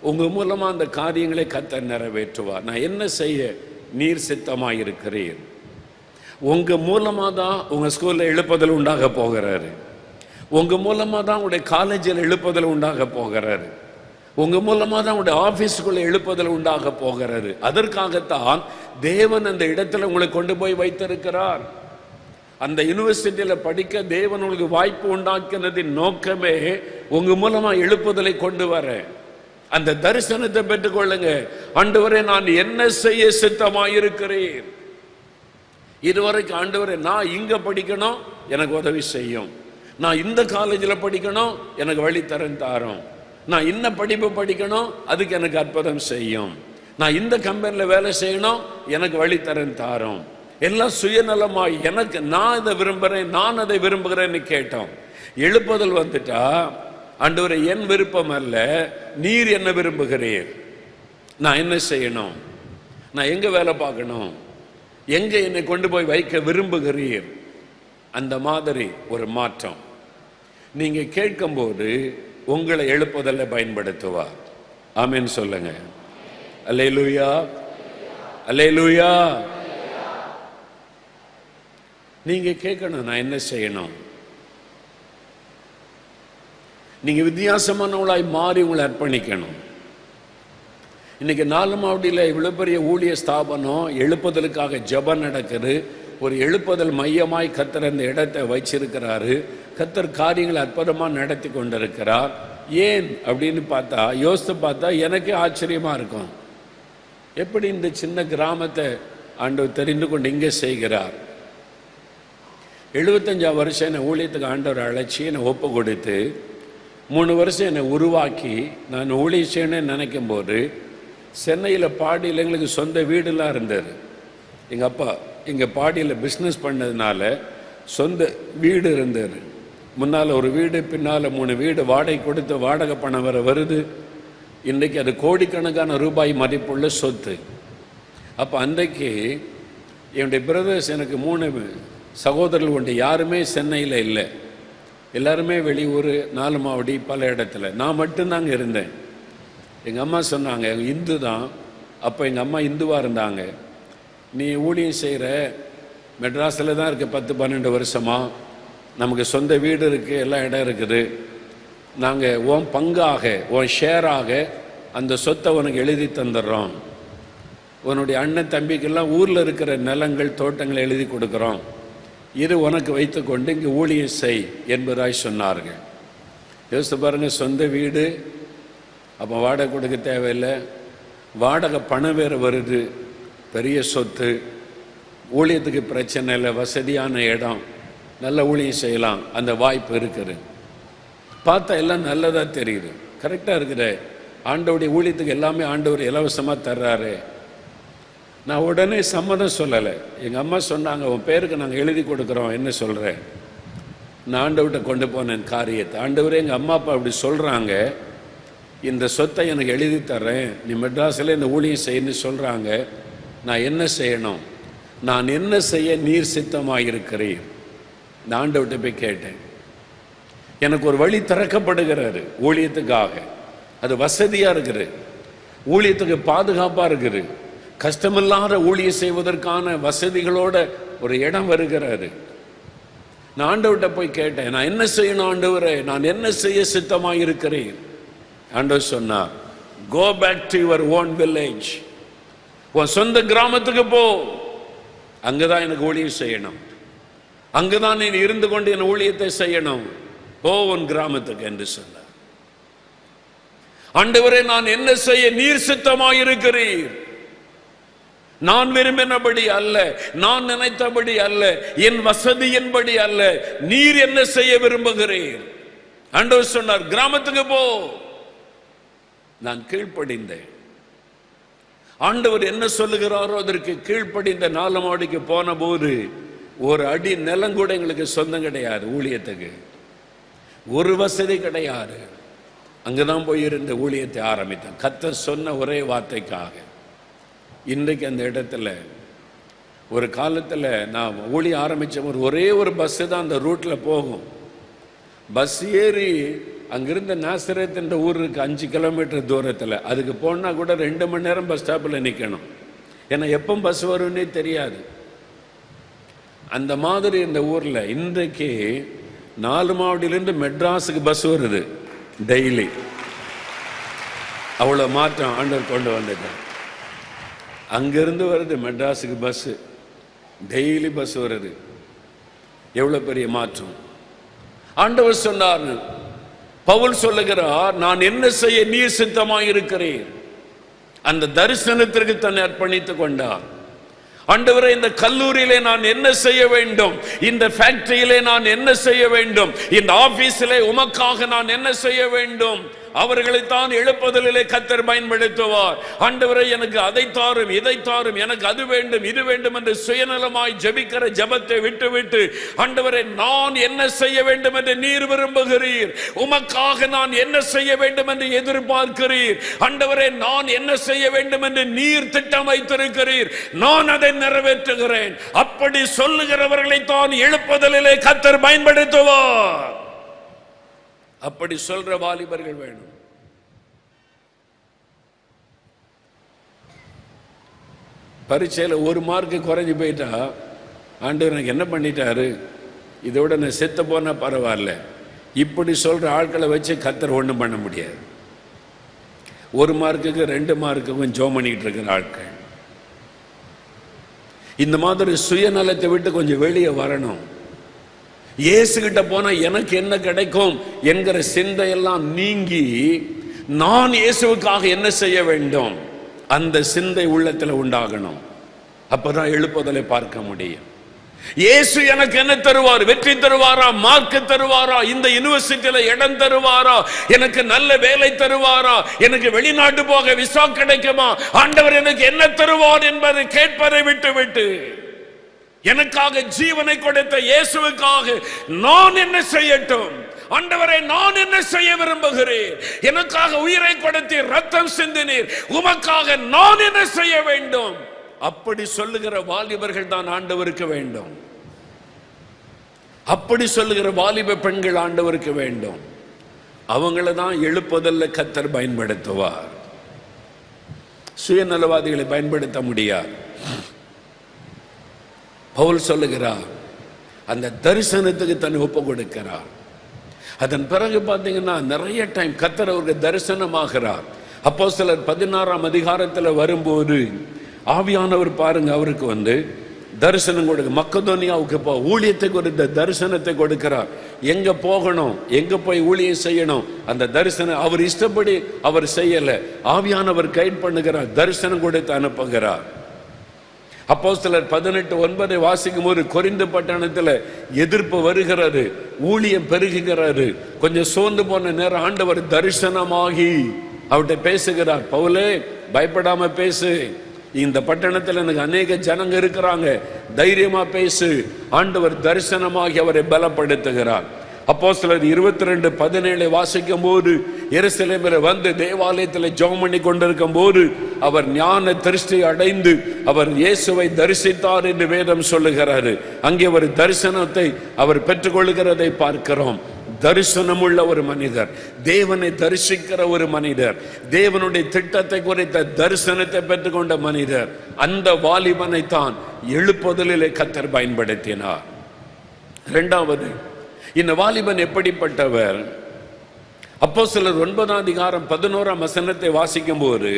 உங்கள் மூலமாக அந்த காரியங்களை கர்த்தர் நிறைவேற்றுவார். நான் என்ன செய்ய நீர் சித்தமாக இருக்கிறீர். உங்கள் மூலமாக தான் உங்கள் ஸ்கூலில் எழுப்புதல் உண்டாக போகிறாரு. உங்கள் மூலமாக தான் உங்களுடைய காலேஜில் எழுப்புதல் உண்டாக போகிறாரு. உங்கள் மூலமாக தான் உங்களுடைய ஆஃபீஸுக்குள்ளே எழுப்புதல் உண்டாக போகிறாரு. அதற்காகத்தான் தேவன் அந்த இடத்துல உங்களை கொண்டு போய் வைத்திருக்கிறார். அந்த யூனிவர்சிட்டியில் படிக்க தேவன் உங்களுக்கு வாய்ப்பு உண்டாக்கினதின் நோக்கமே உங்கள் மூலமாக எழுப்புதலை கொண்டு வர. அந்த தரிசனத்தை பெற்றுக்கொள்ளுங்க. ஆண்டவரே, நான் என்ன செய்ய சித்தமாக இருக்கிறேன். இதுவரைக்கும் ஆண்டவரே, நான் இங்க படிக்கணும், எனக்கு உதவி செய்யும். நான் இந்த காலேஜில் படிக்கணும், எனக்கு வழித்தரன் தாரும். நான் இன்ன படிப்பு படிக்கணும், அதுக்கு எனக்கு அற்புதம் செய்யும். நான் இந்த கம்பெனியில் வேலை செய்யணும், எனக்கு வழித்தரன் தாரும். எல்லாம் சுயநலமாய் எனக்கு நான் இதை விரும்புகிறேன், நான் அதை விரும்புகிறேன்னு கேட்டோம். எழுப்புதல் வந்துட்டா, ஆண்டவரே, என் விருப்பம் அல்ல, நீர் என்ன விரும்புகிறீர். நான் என்ன செய்யணும்? நான் எங்கே வேலை பார்க்கணும்? எங்கே என்னை கொண்டு போய் வைக்க விரும்புகிறீர்? அந்த மாதிரி ஒரு மாற்றம் நீங்கள் கேட்கும்போது உங்களை எழுப்புதலை பயன்படுத்துவார். ஆமென் சொல்லுங்க. அல்லேலூயா, அல்லேலூயா. நீங்க கேட்கணும், நான் என்ன செய்யணும். நீங்க வித்தியாசமானவளாய் மாறி உங்களை அர்ப்பணிக்கணும். இன்னைக்கு நாலுமாவடியில் இவ்வளவு பெரிய ஊழிய ஸ்தாபனம், எழுப்புதலுக்காக ஜெபம் நடக்குது. ஒரு எழுப்புதல் மையமாய் கர்த்தர் அந்த இடத்தை வச்சிருக்கிறாரு. கர்த்தர் காரியங்களை அற்புதமாக நடத்தி கொண்டிருக்கிறார். ஏன் அப்படின்னு பார்த்தா, யோசித்து பார்த்தா எனக்கே ஆச்சரியமா இருக்கும். எப்படி இந்த சின்ன கிராமத்தை ஆண்டவர் தெரிந்து கொண்டு இங்கே செய்கிறார். 75 வருஷம் என்னை ஊழியத்துக்கு ஆண்டவர் அழைச்சி என்னை ஒப்பு கொடுத்து 3 வருஷம் என்னை உருவாக்கி நான் ஊழியம் செய்யணும்னு நினைக்கும் போது, சென்னையில் பாடியில் எங்களுக்கு சொந்த வீடுலாம் இருந்தது. எங்கள் அப்பா இங்கே பாடியில் பிஸ்னஸ் பண்ணதுனால சொந்த வீடு இருந்தது. முன்னால் ஒரு வீடு, பின்னால் 3 வீடு வாடகை கொடுத்து வாடகை பணம் வருது. இன்றைக்கு அது கோடிக்கணக்கான ரூபாய் மதிப்புள்ள சொத்து. அப்போ அன்றைக்கு என்னுடைய பிரதர்ஸ், எனக்கு 3 சகோதரர்கள் உண்டு, யாருமே சென்னையில் இல்லை. எல்லாருமே வெளியூர், நாலுமாவடி, பல இடத்துல. நான் மட்டும்தாங்க இருந்தேன். எங்கள் அம்மா சொன்னாங்க, இந்து தான். அப்போ எங்கள் அம்மா இந்துவாக இருந்தாங்க. நீ ஊழியம் செய்கிற மெட்ராஸில் தான் இருக்குது 10-12 வருஷமாக. நமக்கு சொந்த வீடு இருக்குது, எல்லா இடம் இருக்குது. நாங்கள் உன் பங்காக, உன் ஷேராக அந்த சொத்தை உனக்கு எழுதி தந்துடுறோம். உன்னுடைய அண்ணன் தம்பிக்கெல்லாம் ஊரில் இருக்கிற நிலங்கள், தோட்டங்களை எழுதி கொடுக்குறோம். இது உனக்கு வைத்து கொண்டு இங்கே ஊழியம் செய் என்பதாய் சொன்னார்கள். யோசித்து பாருங்கள், சொந்த வீடு, அப்போ வாடகை கொடுக்க தேவையில்லை, வாடகை பணம் வேறு வருது, பெரிய சொத்து, ஊழியத்துக்கு பிரச்சனை இல்லை, வசதியான இடம், நல்ல ஊழியம் செய்யலாம், அந்த வாய்ப்பு இருக்குது. பார்த்தா எல்லாம் நல்லதாக தெரியுது, கரெக்டாக இருக்குது. ஆண்டவருடைய ஊழியத்துக்கு எல்லாமே ஆண்டவர் இலவசமாக தர்றாரு. நான் உடனே சம்மதம் சொல்லலை. எங்கள் அம்மா சொன்னாங்க, உன் பேருக்கு நாங்கள் எழுதி கொடுக்குறோம், என்ன சொல்கிறேன். நான் ஆண்டவர்கிட்ட கொண்டு போனேன் காரியத்தை. ஆண்டவரே, எங்கள் அம்மா அப்பா அப்படி சொல்கிறாங்க, இந்த சொத்தை எனக்கு எழுதி தர்றேன், நீ மெட்ராஸில் இந்த ஊழியம் செய்யணும்னு சொல்கிறாங்க, நான் என்ன செய்யணும்? நான் என்ன செய்ய நீர் சித்தமாக இருக்கிறீர்? நான் ஆண்டவர்கிட்ட போய் கேட்டேன். எனக்கு ஒரு வழி திறக்கப்படுகிறாரு ஊழியத்துக்காக. அது வசதியாக இருக்குது, ஊழியத்துக்கு பாதுகாப்பாக இருக்குது, கஷ்டமில்லாத ஊழியம் செய்வதற்கான வசதிகளோட ஒரு இடம் வருகிறாரு. நான் ஆண்டவர்கிட்ட போய் கேட்டேன், நான் என்ன செய்யணும் ஆண்டவரே, நான் என்ன செய்ய சித்தமாக இருக்கிறேன்? ஆண்டவர் சொன்னார், go back to your own village. உன் சொந்த கிராமத்துக்கு போ, அங்கதான் எனக்கு ஊழியம் செய்யணும், அங்குதான் நீ இருந்து கொண்டு என் ஊழியத்தை செய்யணும், போ உன் கிராமத்துக்கு என்று சொன்னார். ஆண்டவரே, நான் என்ன செய்ய நீர் சித்தமாக இருக்கிறீர்? நான் விரும்பினபடி அல்ல, நான் நினைத்தபடி அல்ல, என் வசதியின்படி அல்ல, நீர் என்ன செய்ய விரும்புகிறீர்? ஆண்டவர் சொன்னார், கிராமத்துக்கு போ. நான் கீழ்ப்படிந்தேன். ஆண்டவர் என்ன சொல்லுகிறாரோ அதற்கு கீழ்ப்படிந்த 4 மாடிக்கு போன போது ஒரு அடி நிலம் கூட எங்களுக்கு சொந்தம் கிடையாது. ஊழியத்துக்கு ஒரு வசதி கிடையாது. அங்கதான் போய் இருந்த ஊழியத்தை ஆரம்பித்தேன், கர்த்தர் சொன்ன ஒரே வார்த்தைக்காக. இன்றைக்கு அந்த இடத்துல ஒரு காலத்தில் நான் ஊழிய ஆரம்பித்த ஒரே ஒரு பஸ்ஸு தான் அந்த ரூட்டில் போகும். பஸ் ஏறி அங்கிருந்த நாசரேத் என்ற ஊருக்கு 5 கிலோமீட்டர் தூரத்தில், அதுக்கு போனால் கூட 2 மணி நேரம் பஸ் ஸ்டாப்பில் நிற்கணும். ஏன்னா எப்போ பஸ் வரும்னே தெரியாது. அந்த மாதிரி இந்த ஊரில் இன்றைக்கு 4 மாவட்டத்திலிருந்து மெட்ராஸுக்கு பஸ் வருது டெய்லி. அவ்வளோ மாற்றம் ஆண்டவர் கொண்டு வந்துட்டார். அங்கிருந்து வருது மெட்ராஸுக்கு பஸ்ஸு, டெய்லி பஸ் வருது. எவ்வளோ பெரிய மாற்றம்! ஆண்டவர் சொன்னார், பவுல் சொல்லுகிறார், நான் என்ன செய்ய நீர் சித்தமாயிருக்கிறேன். அந்த தரிசனத்திற்கு தன்னை அர்ப்பணித்துக் கொண்டார். ஆண்டவரே, இந்த கல்லூரியிலே நான் என்ன செய்ய வேண்டும், இந்த ஃபேக்டரியிலே நான் என்ன செய்ய வேண்டும், இந்த ஆபீஸிலே உமக்காக நான் என்ன செய்ய வேண்டும். அவர்களைத்தான் எழுப்புதலிலே கர்த்தர் பயன்படுத்துவார். ஆண்டவரே, எனக்கு அதை தாரும், இதை தாரும், எனக்கு அது வேண்டும், இது வேண்டும் என்று சுயநலமாய் ஜெபிக்கிற ஜெபத்தை விட்டுவிட்டு, ஆண்டவரே, நான் என்ன செய்ய வேண்டும் என்று நீர் விரும்புகிறீர், உமக்காக நான் என்ன செய்ய வேண்டும் என்று எதிர்பார்க்கிறீர். ஆண்டவரே, நான் என்ன செய்ய வேண்டும் என்று நீர் திட்டம் வைத்திருக்கிறீர், நான் அதை நிறைவேற்றுகிறேன். அப்படி சொல்லுகிறவர்களைத்தான் எழுப்புதலிலே கர்த்தர் பயன்படுத்துவார். அப்படி சொல்ற வாலிபர்கள் வேணும். பரீட்சையில் 1 மார்க் குறைஞ்சி போயிட்டா, ஆண்டவர் எனக்கு என்ன பண்ணிட்டாரு, இதோட நான் செத்து போனா பரவாயில்ல, இப்படி சொல்ற ஆட்களை வச்சு கர்த்தர் ஒன்றும் பண்ண முடியாது. 1 மார்க்குக்கு 2 மார்க்குக்கும் ஜோம் பண்ணிட்டு இருக்கிற ஆட்கள். இந்த மாதிரி சுயநலத்தை விட்டு கொஞ்சம் வெளியே வரணும். இயேசுகிட்ட போனா எனக்கு என்ன கிடைக்கும் என்கிற சிந்தையெல்லாம் நீங்கி, நான் இயேசுவுக்காக என்ன செய்ய வேண்டும், அந்த சிந்தை உள்ளத்தில் உண்டாகணும். அப்பதான் எழுப்புதலை பார்க்க முடியும். இயேசு எனக்கு என்ன தருவார், வெற்றி தருவாரா, மார்க் தருவாரா, இந்த யூனிவர்சிட்டியில இடம் தருவாரா, எனக்கு நல்ல வேலை தருவாரா, எனக்கு வெளிநாட்டு போக விசா கிடைக்குமா, ஆண்டவர் எனக்கு என்ன தருவார் என்பதை கேட்பதை விட்டு எனக்காக ஜீவனை கொடுத்த இயேசுவுக்காக நான் என்ன செய்யட்டும், ஆண்டவரே, நான் என்ன செய்ய விரும்புகிறேன், எனக்காக உயிரை கொடுத்தீர், ரத்தம் சிந்தினீர், உமக்காக நான் என்ன செய்ய வேண்டும். அப்படி சொல்லுகிற வாலிபர்கள் தான் ஆண்டவருக்கு வேண்டும். அப்படி சொல்லுகிற வாலிப பெண்கள் ஆண்டவருக்கு வேண்டும். அவங்கள தான் எழுப்புதல்ல கர்த்தர் பயன்படுத்துவார். சுயநலவாதிகளை பயன்படுத்த முடியாது. பவுல் சொல்லுகிறார், அந்த தரிசனத்துக்கு தன்னை ஒப்பு கொடுக்கிறார். அதன் பிறகு பார்த்தீங்கன்னா நிறைய டைம் கர்த்தர் அவருக்கு தரிசனமாகிறார். அப்போஸ்தலர் 16ஆம் அதிகாரத்தில் வரும்போது ஆவியானவர் பாருங்க, அவருக்கு தரிசனம் கொடுக்க, மக்கதோனியாவுக்கு ஊழியத்துக்கு ஒரு தரிசனத்தை கொடுக்கிறார். எங்க போகணும், எங்க போய் ஊழியம் செய்யணும், அந்த தரிசனம் அவர் இஷ்டப்படி அவர் செய்யல, ஆவியானவர் கைட் பண்ணுகிறார், தரிசனம் கொடுத்து அனுப்புகிறார். அப்போஸ்தலர் 18:9 வாசிக்கும் போது கொரிந்து பட்டணத்தில் எதிர்ப்பு வருகிறது, ஊழியம் பெருகுகிறது. கொஞ்சம் சோர்ந்து போன நேரம் ஆண்டவர் தரிசனமாகி அவர்கிட்ட பேசுகிறார், பவுலே, பயப்படாம பேசு, இந்த பட்டணத்தில் எனக்கு அநேக ஜனங்க இருக்கிறாங்க, தைரியமா பேசு. ஆண்டவர் தரிசனமாகி அவரை பலப்படுத்துகிறார். அப்போஸ்தலர் 22:17 வாசிக்கும் போது எருசலேமில் வந்து தேவாலயத்தில் ஜெபம் பண்ணி கொண்டிருக்கும் போது அவர் ஞான திருஷ்டி அடைந்து அவர் இயேசுவை தரிசித்தார் என்று வேதம் சொல்லுகிறாரு. அங்கே ஒரு தரிசனத்தை அவர் பெற்றுக்கொள்கிறதை பார்க்கிறோம். தரிசனமுள்ள ஒரு மனிதர், தேவனை தரிசிக்கிற ஒரு மனிதர், தேவனுடைய திட்டத்தை குறித்த தரிசனத்தை பெற்றுக்கொண்ட மனிதர், அந்த வாலிபனை தான் எழுப்புதலிலே கர்த்தர் பயன்படுத்தினார். இரண்டாவது, இந்த வாலிபன் எப்படிப்பட்டவர்? அப்போஸ்தலர் 9ஆம் அதிகாரம் 11ஆம் வசனத்தை வாசிக்கும் போது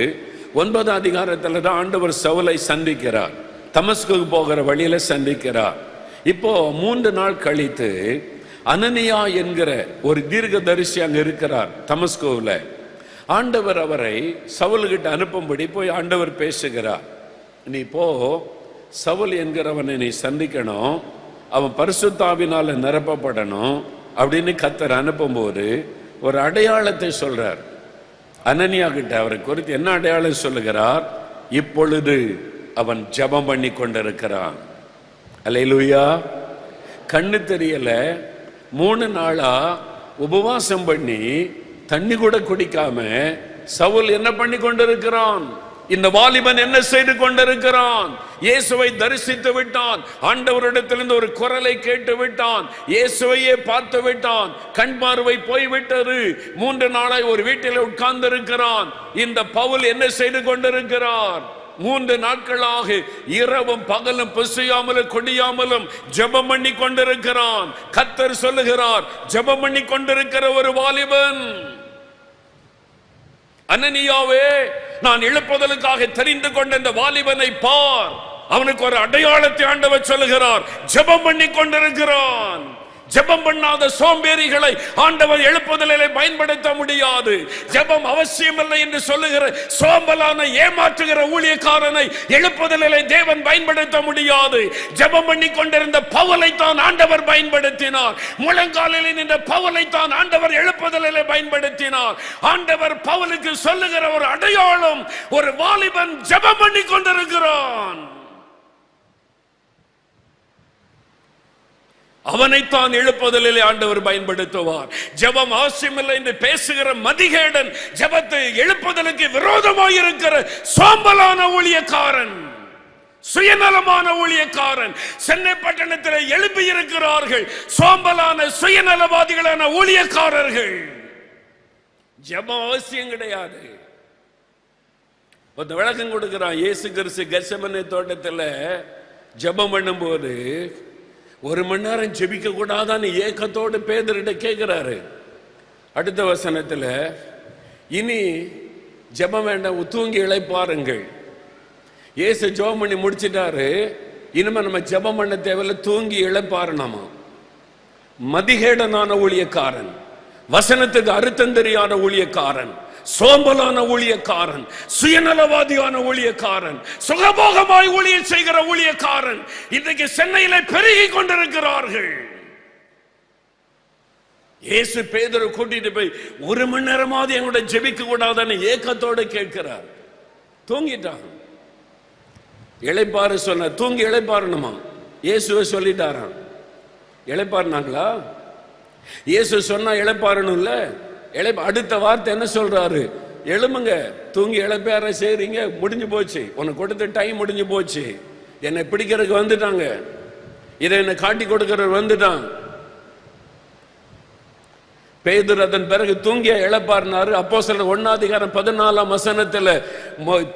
9ஆம் அதிகாரத்தில் தான் ஆண்டவர் சவுலை சந்திக்கிறார், தமஸ்குக்கு போகிற வழியில சந்திக்கிறார். இப்போ 3 நாள் கழித்து அனனியா என்கிற ஒரு தீர்க்கதரிசி அங்க இருக்கிறார் தமஸ்குவில். ஆண்டவர் அவரை சவுல்கிட்ட அனுப்பும்படி போய் ஆண்டவர் பேசுகிறார். நீ போ, சவுல் என்கிறவனை நீ சந்திக்கணும், அவன் பரிசுத்தாவினால நிரப்பப்படணும் அப்படின்னு கர்த்தர் அனுப்பும்போது ஒரு அடையாளத்தை சொல்றார் அனனியா கிட்ட. அவரை குறித்து என்ன அடையாளம் சொல்லுகிறார்? இப்பொழுது அவன் ஜெபம் பண்ணி கொண்டிருக்கிறான். அல்லேலூயா. கண்ணு தெரியல, 3 நாளா உபவாசம் பண்ணி தண்ணி கூட குடிக்காம சவுல் என்ன பண்ணி கொண்டிருக்கிறான்? இந்த வாலிபன் என்ன செய்து கொண்டிருக்கிறான்? இயேசுவை தரிசித்து விட்டான். ஆண்டவரிடத்திலிருந்து ஒரு குரலை கேட்டு விட்டான். இயேசுவையே பார்த்து விட்டான். கண் பார்வை போய்விட்டது. 3 நாளாய் ஒரு வீட்டில் உட்கார்ந்து இருக்கிறான். இந்த பவுல் என்ன செய்து கொண்டிருக்கிறார்? 3 நாட்களாக இரவும் பகலும் பசியாமலும் கொடியாமலும் ஜெபம் பண்ணி கொண்டிருக்கிறான். கர்த்தர் சொல்லுகிறார், ஜெபம் பண்ணி கொண்டிருக்கிற ஒரு வாலிபன், அனனியாவே, நான் எழுப்புதலுக்காக தெரிந்து கொண்ட இந்த வாலிபனை பார். அவனுக்கு ஒரு அடையாளத்தை ஆண்டவர் சொல்லுகிறார். ஜெபம் பண்ணி கொண்டிருக்கிறான். ஜெபம் பண்ணாத சோம்பேறிகளை ஆண்டவர் எழுப்புதலிலே பயன்படுத்த முடியாது. ஜெபம் அவசியமில்லை என்று சொல்லுகிற சோம்பலான ஏமாற்றுகிற ஊழியக்காரனை எழுப்புதலிலே தேவன் பயன்படுத்த முடியாது. ஜெபம் பண்ணி கொண்டிருந்த பவுலை தான் ஆண்டவர் பயன்படுத்தினார். முழங்காலில் நின்ற பவுலை தான் ஆண்டவர் எழுப்புதலிலே பயன்படுத்தினார். ஆண்டவர் பவுலுக்கு சொல்லுகிற ஒரு அடையாளம், ஒரு வாலிபன் ஜெபம் பண்ணி கொண்டிருக்கிறான். அவனைத்தான் எழுப்புதலிலே ஆண்டவர் பயன்படுத்துவார். ஜெபம் அவசியமில்லை என்று பேசுகிற மதிகேடன், ஜெபத்தை எழுப்புதலுக்கு விரோதமாக இருக்கிற சோம்பலான ஊழியக்காரன், சுயநலமான ஊழியக்காரன் சென்னை பட்டணத்தில் எழுப்பி இருக்கிறார்கள். சோம்பலான சுயநலவாதிகளான ஊழியக்காரர்கள். ஜெபம் அவசியம் கிடையாது. விளக்கம் கொடுக்கிறான். இயேசு கிறிஸ்து கெத்செமனே தோட்டத்தில் ஜெபம் பண்ணும் போது 1 மணி நேரம் ஜெபிக்க கூடாதான்னு ஏக்கத்தோடு பேதுருட்ட கேட்கிறாரு. அடுத்த வசனத்தில், இனி ஜெபம் வேண்டாம், தூங்கி இளைப்பாருங்கள். இயேசு ஜெபம் பண்ணி முடிச்சிட்டாரு. இனிமே நம்ம ஜெபம் பண்ண தேவையில்ல, தூங்கி இளைப்பாறணுமா. மதிகேடனான ஊழியக்காரன், வசனத்துக்கு அர்த்தம் தெரியாத ஊழியக்காரன், சோம்பலான ஊழியக்காரன், சுயநலவாதியான ஊழியக்காரன், சுகபோகமாய் ஊழியம் செய்கிற ஊழியக்காரன் இன்றைக்கு சென்னையில பெருகி கொண்டிருக்கிறார்கள். இயேசு பேதுரு கூட்டிட்டு போய் 1 மணி நேரமாவது எங்களோட ஜெபிக்க கூடாதுன்னு ஏக்கத்தோடு கேட்கிறார். தூங்கிட்டான். இளைப்பாறு சொன்ன, தூங்கி இளைப்பாறணுமா. இயேசுவை சொல்லிட்டாராம். இளைப்பாருனாங்களா? இயேசு சொன்னா இளைப்பாறணும்ல. அடுத்த வார்த்தை என்ன சொல்றாரு? எழுமுங்க, தூங்கி இளைப்பாற செய்றீங்க, முடிஞ்சு போச்சு, உனக்கு கொடுத்த டைம் முடிஞ்சு போச்சு. என்னை பிடிக்கிறதுக்கு வந்துட்டாங்க, இதை என்னை காட்டி கொடுக்கிறவர் வந்துட்டான். பேதுரு அதன் பிறகு தூங்கிய இளைப்பாறினாரு. அப்போஸ்தலர் 1:14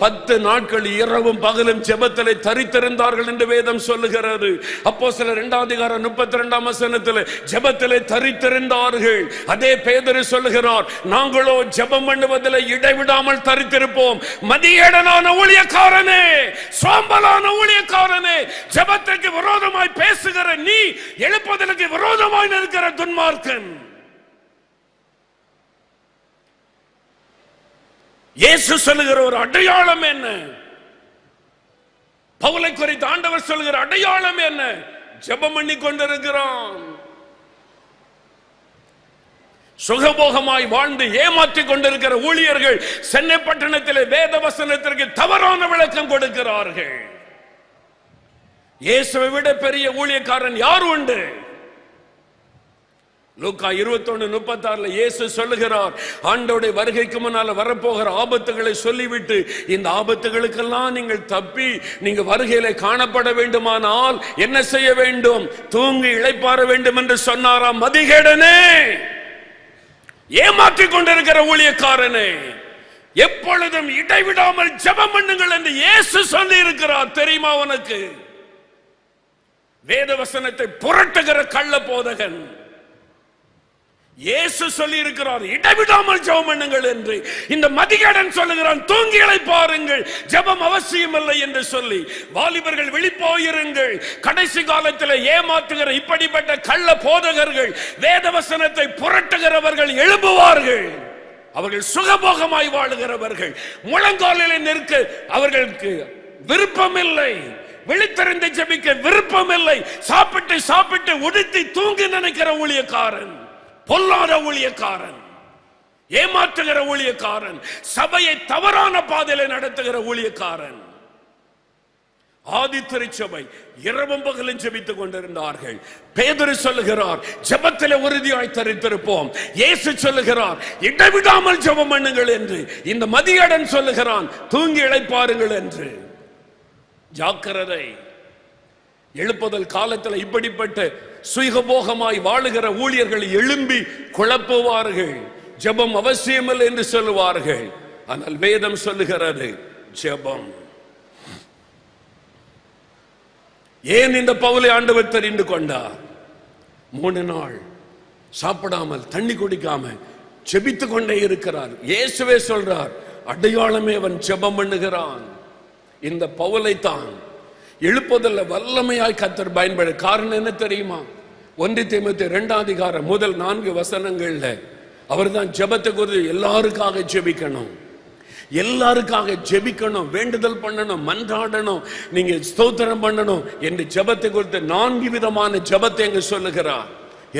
10 நாட்கள் இரவும் பகலும் ஜெபத்திலே தரித்திருந்தார்கள் என்று வேதம் சொல்லுகிறது. அப்போஸ்தலர் 2:32 ஜெபத்திலே தரித்திருந்தார்கள். அதே பேதுரு சொல்லுகிறார், நாங்களோ ஜெபம் பண்ணுவதில் இடைவிடாமல் தரித்திருப்போம். மதியேடனான ஊழியக்காரனே, சோம்பலான ஊழியக்காரனே, ஜெபத்துக்கு விரோதமாய் பேசுகிற நீ, எழுப்புதலுக்கு விரோதமாய் நிற்கிற துன்மார்க்கன். இயேசு சொல்லுகிற ஒரு அடையாளம் என்ன? பவுலை குறித்து ஆண்டவர் சொல்லுகிற அடையாளம் என்ன? ஜெபம் பண்ணி கொண்டிருக்கிறான். சுகபோகமாய் வாழ்ந்து ஏமாற்றிக் கொண்டிருக்கிற ஊழியர்கள் சென்னை பட்டணத்தில் வேத வசனத்திற்கு தவறான விளக்கம் கொடுக்கிறார்கள். இயேசுவை விட பெரிய ஊழியக்காரன் யார் உண்டு? லூக்கா 21:36 இயேசு சொல்லுகிறார், ஆண்டவருடைய வருகைக்கு முன்னால வரப்போகிற ஆபத்துகளை சொல்லிவிட்டு, இந்த ஆபத்துகளுக்கெல்லாம் நீங்கள் தப்பி நீங்க வருகையில காணப்பட வேண்டுமானால் என்ன செய்ய வேண்டும்? தூங்கி இளைப்பாற வேண்டும் என்று சொன்னாராம். மதிகேடனே, ஏமாற்றிக் கொண்டிருக்கிற ஊழியக்காரனே, எப்பொழுதும் இடைவிடாமல் ஜெபம் பண்ணுங்கள் என்று இயேசு சொல்லி இருக்கிறார். தெரியுமா உனக்கு? வேத வசனத்தை புரட்டுகிற கள்ள போதகன் இயேசு சொல்லி இருக்கிறார், இடைவிடாமல் ஜெபம் பண்ணுங்கள் என்று. இந்த மதிகேடன் சொல்லுகிறான், தூங்கி இளைப்பாருங்கள், ஜெபம் அவசியம் இல்லை என்று சொல்லி. வாலிபர்கள் விழிப்போயிருங்கள். கடைசி காலத்தில் ஏமாற்றுகிற இப்படிப்பட்ட கள்ள போதகர்கள், வேதவசனத்தை புரட்டுகிறவர்கள் எழும்புவார்கள். அவர்கள் சுகபோகமாய் வாழுகிறவர்கள், முழங்காலில் நிற்க அவர்களுக்கு விருப்பம் இல்லை, விழித்திருந்து ஜெபிக்க விருப்பம் இல்லை, சாப்பிட்டு சாப்பிட்டு உடுத்தி தூங்கி நினைக்கிற ஊழியக்காரன், பொல்லாத ஊழியக்காரன், ஏமாற்றுகிற ஊழியக்காரன், சபையை தவறான பாதையில நடத்துகிற ஊழியக்காரன். ஆதி திருச்சபை இரவும் பகலும் ஜெபித்துக் கொண்டிருந்தார்கள். பேதுரு சொல்லுகிறார், ஜெபத்திலே உறுதியாய் தரித்திருப்போம். இயேசு சொல்லுகிறார், இடைவிடாமல் ஜெபம் பண்ணுங்கள் என்று. இந்த மதியடன் சொல்லுகிறான், தூங்கி இளைப்பாருங்கள் என்று. ஜாக்கிரதை. எழுப்புதல் காலத்தில் இப்படிப்பட்ட சுயபோகமாய் வாழுகிற ஊழியர்கள் எழும்பி குழப்புவார்கள். ஜெபம் அவசியமில்லை என்று சொல்லுவார்கள். ஆனால் வேதம் சொல்லுகிறது ஜெபம். ஏன் இந்த பவுலை ஆண்டவர் தெரிந்து கொண்டார்? 3 நாள் சாப்பிடாமல் தண்ணி குடிக்காம ஜெபித்து கொண்டே இருக்கிறார். இயேசுவே சொல்றார், அடையாளமே அவன் ஜெபம் பண்ணுகிறான். இந்த பவுலை தான் எழுப்புதல்ல வல்லமையாய் கர்த்தர் பயன்படு. காரணம் என்ன தெரியுமா? 1 தீமோத்தேயு 2 அதிகாரம் முதல் 4 வசனங்கள்ல அவர் தான் ஜெபத்தை குறித்து எல்லாருக்காக ஜெபிக்கணும், எல்லாருக்காக ஜெபிக்கணும், வேண்டுதல் பண்ணணும், மன்றாடணும், நீங்க ஸ்தோத்திரம் பண்ணணும் என்று ஜெபத்தை குறித்து 4 விதமான ஜெபத்தை அங்கு சொல்லுகிறார்.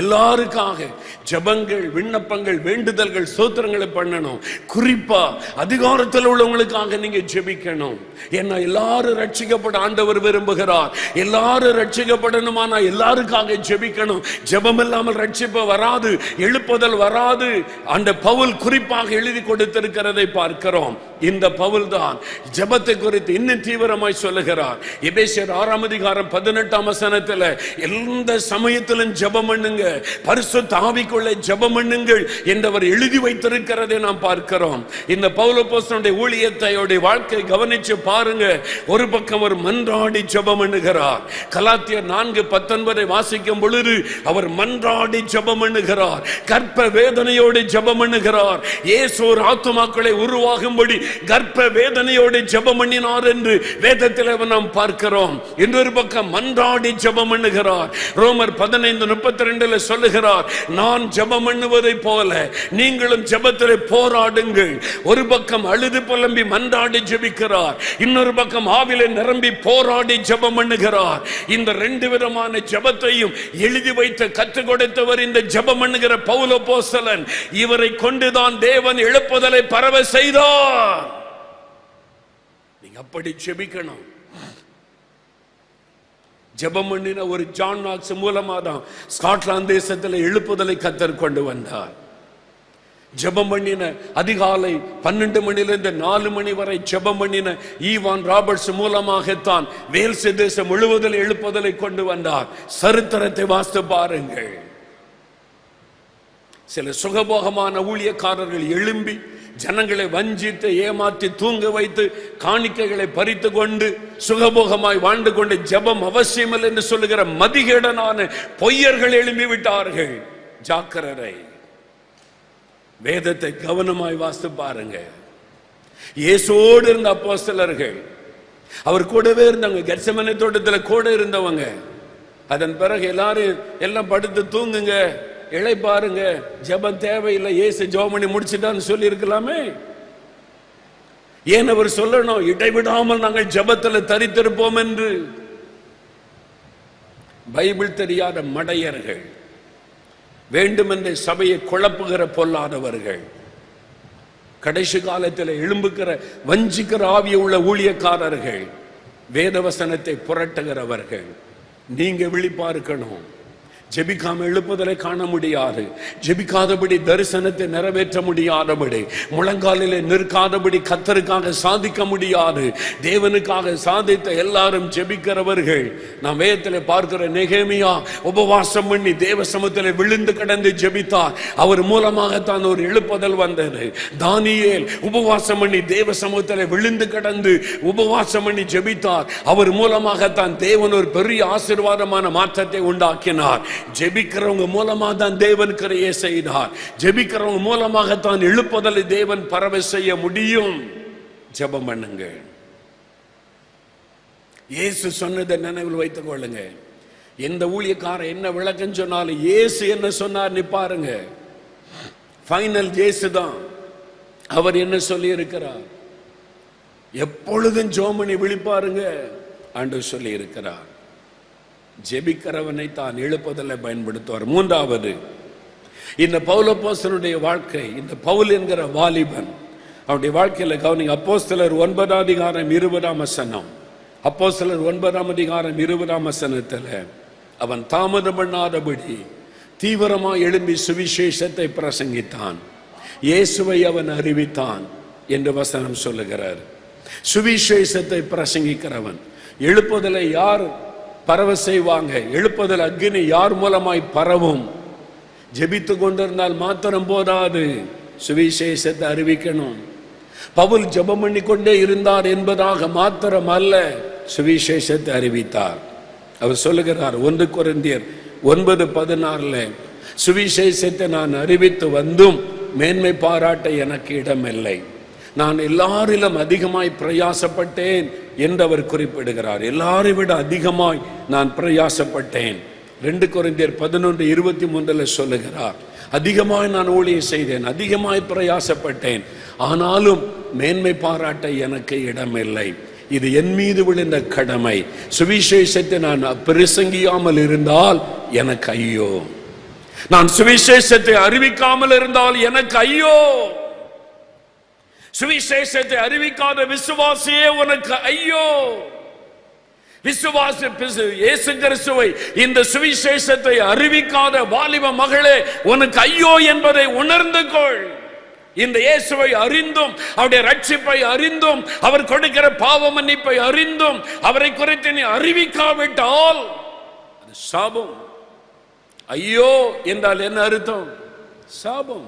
எல்லாருக்காக ஜெபங்கள், விண்ணப்பங்கள், வேண்டுதல்கள், ஸ்தோத்திரங்களை பண்ணணும். குறிப்பா அதிகாரத்தில் உள்ளவங்களுக்காக நீங்க ஜெபிக்கணும். ஏன்னா எல்லாரும் ரட்சிக்கப்பட ஆண்டவர் விரும்புகிறார். எல்லாரும் ரட்சிக்கப்படணுமானா எல்லாருக்காக ஜெபிக்கணும். ஜெபம் இல்லாமல் ரட்சிப்பு வராது, எழுப்புதல் வராது. அந்த பவுல் குறிப்பாக எழுதி கொடுத்திருக்கிறதை பார்க்கிறோம். இந்த பவுல் தான் ஜெபத்தை குறித்து இன்னும் தீவிரமாய் சொல்லுகிறார். எபேசியர் 6 அதிகாரம் 18 வசனத்தில் எந்த சமயத்திலும் ஜெபம் பண்ணுங்க, பரிசுத்த ஆவிக்குள்ளே ஜெபம் பண்ணுங்கள் என்றவர் எழுதி வைத்திருக்கிறதை நாம் பார்க்கிறோம். இந்த பவுல் அப்போஸ்தலனுடைய ஊழியத்தை, வாழ்க்கை கவனிச்சு பாருங்க. ஒரு பக்கம் அவர் மன்றாடி ஜெபம் பண்ணுகிறார். கலாத்தியர் 4:19 வாசிக்கும் பொழுது அவர் மன்றாடி ஜெபம் பண்ணுகிறார். கர்ப்ப வேதனையோடு ஜெபம் பண்ணுகிறார். இயேசு ஒரு ஆத்துமாக்களை உருவாகும்படி கர்ப்ப வேதனையோடு ஜெபம் பண்ணினார் என்று வேதத்தில் நாம் பார்க்கிறோம். இன்னொரு பக்கம் மன்றாடி ஜெபம் பண்ணுகிறார். ரோமர் 15:32 சொல்லுகிறார், நான் ஜெபம் பண்ணுவதை போல நீங்களும் ஜெபத்திலே போராடுங்கள். ஒரு பக்கம் அழுது புலம்பி மன்றாடி ஜெபிக்கிறார், இன்னொரு பக்கம் ஆவிலே நிரம்பி போராடி ஜெபம் பண்ணுகிறார். இந்த 2 விதமான ஜெபத்தையும் எழுதி வைத்து கற்றுக் கொடுத்தவர் இந்த ஜெபம் பண்ணுகிற பவுல் அப்போஸ்தலன். இவரை கொண்டுதான் தேவன் எழுப்புதலை பரவ செய்தார். நீங்க அப்படி ஜெபிக்கணும். ஜெபம் பண்ணின ஒரு ஜான் நாக்ஸ் மூலமா தான் ஸ்காட்லாந்து தேசத்தில் எழுப்புதலை கர்த்தர் கொண்டு வந்தார். ஜெபம் பண்ணின அதிகாலை 12 மணிலிருந்து 4 மணி வரை ஜெபம் பண்ணின ஈவான் ராபர்ட்ஸ் மூலமாகத்தான் வேல்ஸ் தேசம் முழுவதில் எழுப்புதலை கொண்டு வந்தார். சரித்திரத்தை வாசித்து பாருங்கள். சில சுகபோகமான ஊழியக்காரர்கள் எழும்பி ஜனங்களை வஞ்சித்து ஏமாற்றி தூங்க வைத்து காணிக்கைகளை பறித்து கொண்டு சுகபோகமாய் வாழ்ந்து கொண்டு ஜெபம் அவசியமில்லை என்று சொல்லுகிற மதிகேடனான பொய்யர்கள் எழும்பி விட்டார்கள். ஜாக்கிரதை. வேதத்தை கவனமாய் வாசித்து பாருங்க. இயேசுவோடு இருந்த அப்போஸ்தலர்கள், அவர் கூடவே இருந்தாங்க. கெத்செமனே தோட்டத்தில் கூட இருந்தவங்க. அதன் பிறகு எல்லாரும் எல்லாம் படுத்து தூங்குங்க, இளை பாருங்க, ஜெபம் தேவையில்லை, இயேசு ஜெபம் பண்ணி முடிச்சிட்டான்னு சொல்லி இருக்கலாமே. ஏன் அவர் சொல்லணும், இடைவிடாமல் நாங்கள் ஜெபத்தில் தரித்திருப்போம் என்று? பைபிள் தெரியாத மடையர்கள், வேண்டுமென்ற சபையை குழப்புகிற பொல்லாதவர்கள், கடைசி காலத்தில் எழும்புகிற வஞ்சிக்கிற ஆவிய உள்ள ஊழியக்காரர்கள், வேதவசனத்தை புரட்டுகிறவர்கள். நீங்க விழிப்பார்க்கணும். ஜெபிக்காம எழுப்புதலை காண முடியாது. ஜெபிக்காதபடி தரிசனத்தை நிறைவேற்ற முடியாதபடி, முழங்காலிலே நிற்காதபடி கர்த்தருக்காக சாதிக்க முடியாது. தேவனுக்காக சாதித்த எல்லாரும் ஜெபிக்கிறவர்கள். நாம் வேதத்தில் பார்க்கிற நெகேமியா உபவாசம் பண்ணி தேவ சமூகத்தில் விழுந்து கிடந்து ஜெபித்தார். அவர் மூலமாகத்தான் ஒரு எழுப்புதல் வந்தது. தானியேல் உபவாசம் பண்ணி தேவ சமூகத்தில் விழுந்து கிடந்து உபவாசம் பண்ணி ஜெபித்தார். அவர் மூலமாகத்தான் தேவன் ஒரு பெரிய ஆசீர்வாதமான மாற்றத்தை உண்டாக்கினார். ஜெபிக்கிறவங்க மூலமா தான் தேவன் கிரியை செய்தார். ஜெபிக்கிறவங்க மூலமாகத்தான் எழுப்புதலை தேவன் பரவ செய்ய முடியும். ஜெபம் பண்ணுங்க. இயேசு சொன்னதை நினைவில் வைத்துக் கொள்ளுங்க. எந்த ஊழியக்காரர் என்ன விளக்கம் சொன்னாலும் இயேசு என்ன சொன்னார் பாருங்க. ஃபைனல் இயேசு தான். அவர் என்ன சொல்லி இருக்கிறார்? எப்பொழுதும் ஜெபமணி விழிப்பாருங்க ஆண்டவர் சொல்லி இருக்கிறார். ஜெபிக்கிறவனை தான் எழுப்புதலை பயன்படுத்துவார். 3வது, இந்த பவுல் அப்போஸ்தலனுடைய வாழ்க்கை. இந்த பவுல் என்கிற வாலிபன், அவருடைய வாழ்க்கையில கவனிங்க. அப்போஸ்தலர் 9 அதிகாரம் 20 வசனம். அப்போஸ்தலர் 9:20 அவன் தாமதம் பண்ணாதபடி தீவிரமாக எழும்பி சுவிசேஷத்தை பிரசங்கித்தான், இயேசுவை அவன் அறிவித்தான் என்று வசனம் சொல்லுகிறார். சுவிசேஷத்தை பிரசங்கிக்கிறவன். எழுப்புதலை யார் பரவ செய்வாங்க? எழுப்புதல் அக்னி யார் மூலமாய் பரவும்? ஜெபித்து கொண்டிருந்தால் மாத்திரம் போதாது, சுவிசேஷத்தை அறிவிக்கணும். பவுல் ஜெபம் பண்ணி கொண்டே இருந்தார் என்பதாக மாத்திரம் அல்ல, சுவிசேஷத்தை அறிவித்தார். அவர் சொல்லுகிறார் 1 கொரிந்தியர் 9:16 சுவிசேஷத்தை நான் அறிவித்து வந்தும் மேன்மை பாராட்ட எனக்கு இடமில்லை, நான் எல்லாரிலும் அதிகமாய் பிரயாசப்பட்டேன் என்று அவர் குறிப்பிடுகிறார். எல்லாரை விட அதிகமாய் நான் பிரயாசப்பட்டேன். 2 கொரிந்தியர் 11:23 சொல்லுகிறார், அதிகமாய் நான் ஊழியம் செய்தேன், அதிகமாய் பிரயாசப்பட்டேன், ஆனாலும் மேன்மை பாராட்ட எனக்கு இடமில்லை. இது என் மீது விழுந்த கடமை. சுவிசேஷத்தை நான் பிரசங்கியாமல் இருந்தால் எனக்கு ஐயோ, நான் சுவிசேஷத்தை அறிவிக்காமல் இருந்தால் எனக்கு ஐயோ. சுவிசேஷத்தை அறிவிக்காத விசுவாசியே உனக்கு ஐயோ. விசுவாசி இயேசு கிறிஸ்துவை, இந்த சுவிசேஷத்தை அறிவிக்காத வாலிப மகளே உனக்கு ஐயோ என்பதை உணர்ந்து கொள். இந்த இயேசுவை அறிந்தும் அவருடைய ரட்சிப்பை அறிந்தும் அவர் கொடுக்கிற பாவ மன்னிப்பை அறிந்தும் அவரை குறித்து நீ அறிவிக்காவிட்டால் அது சாபம். ஐயோ என்றால் என்ன அர்த்தம்? சாபம்.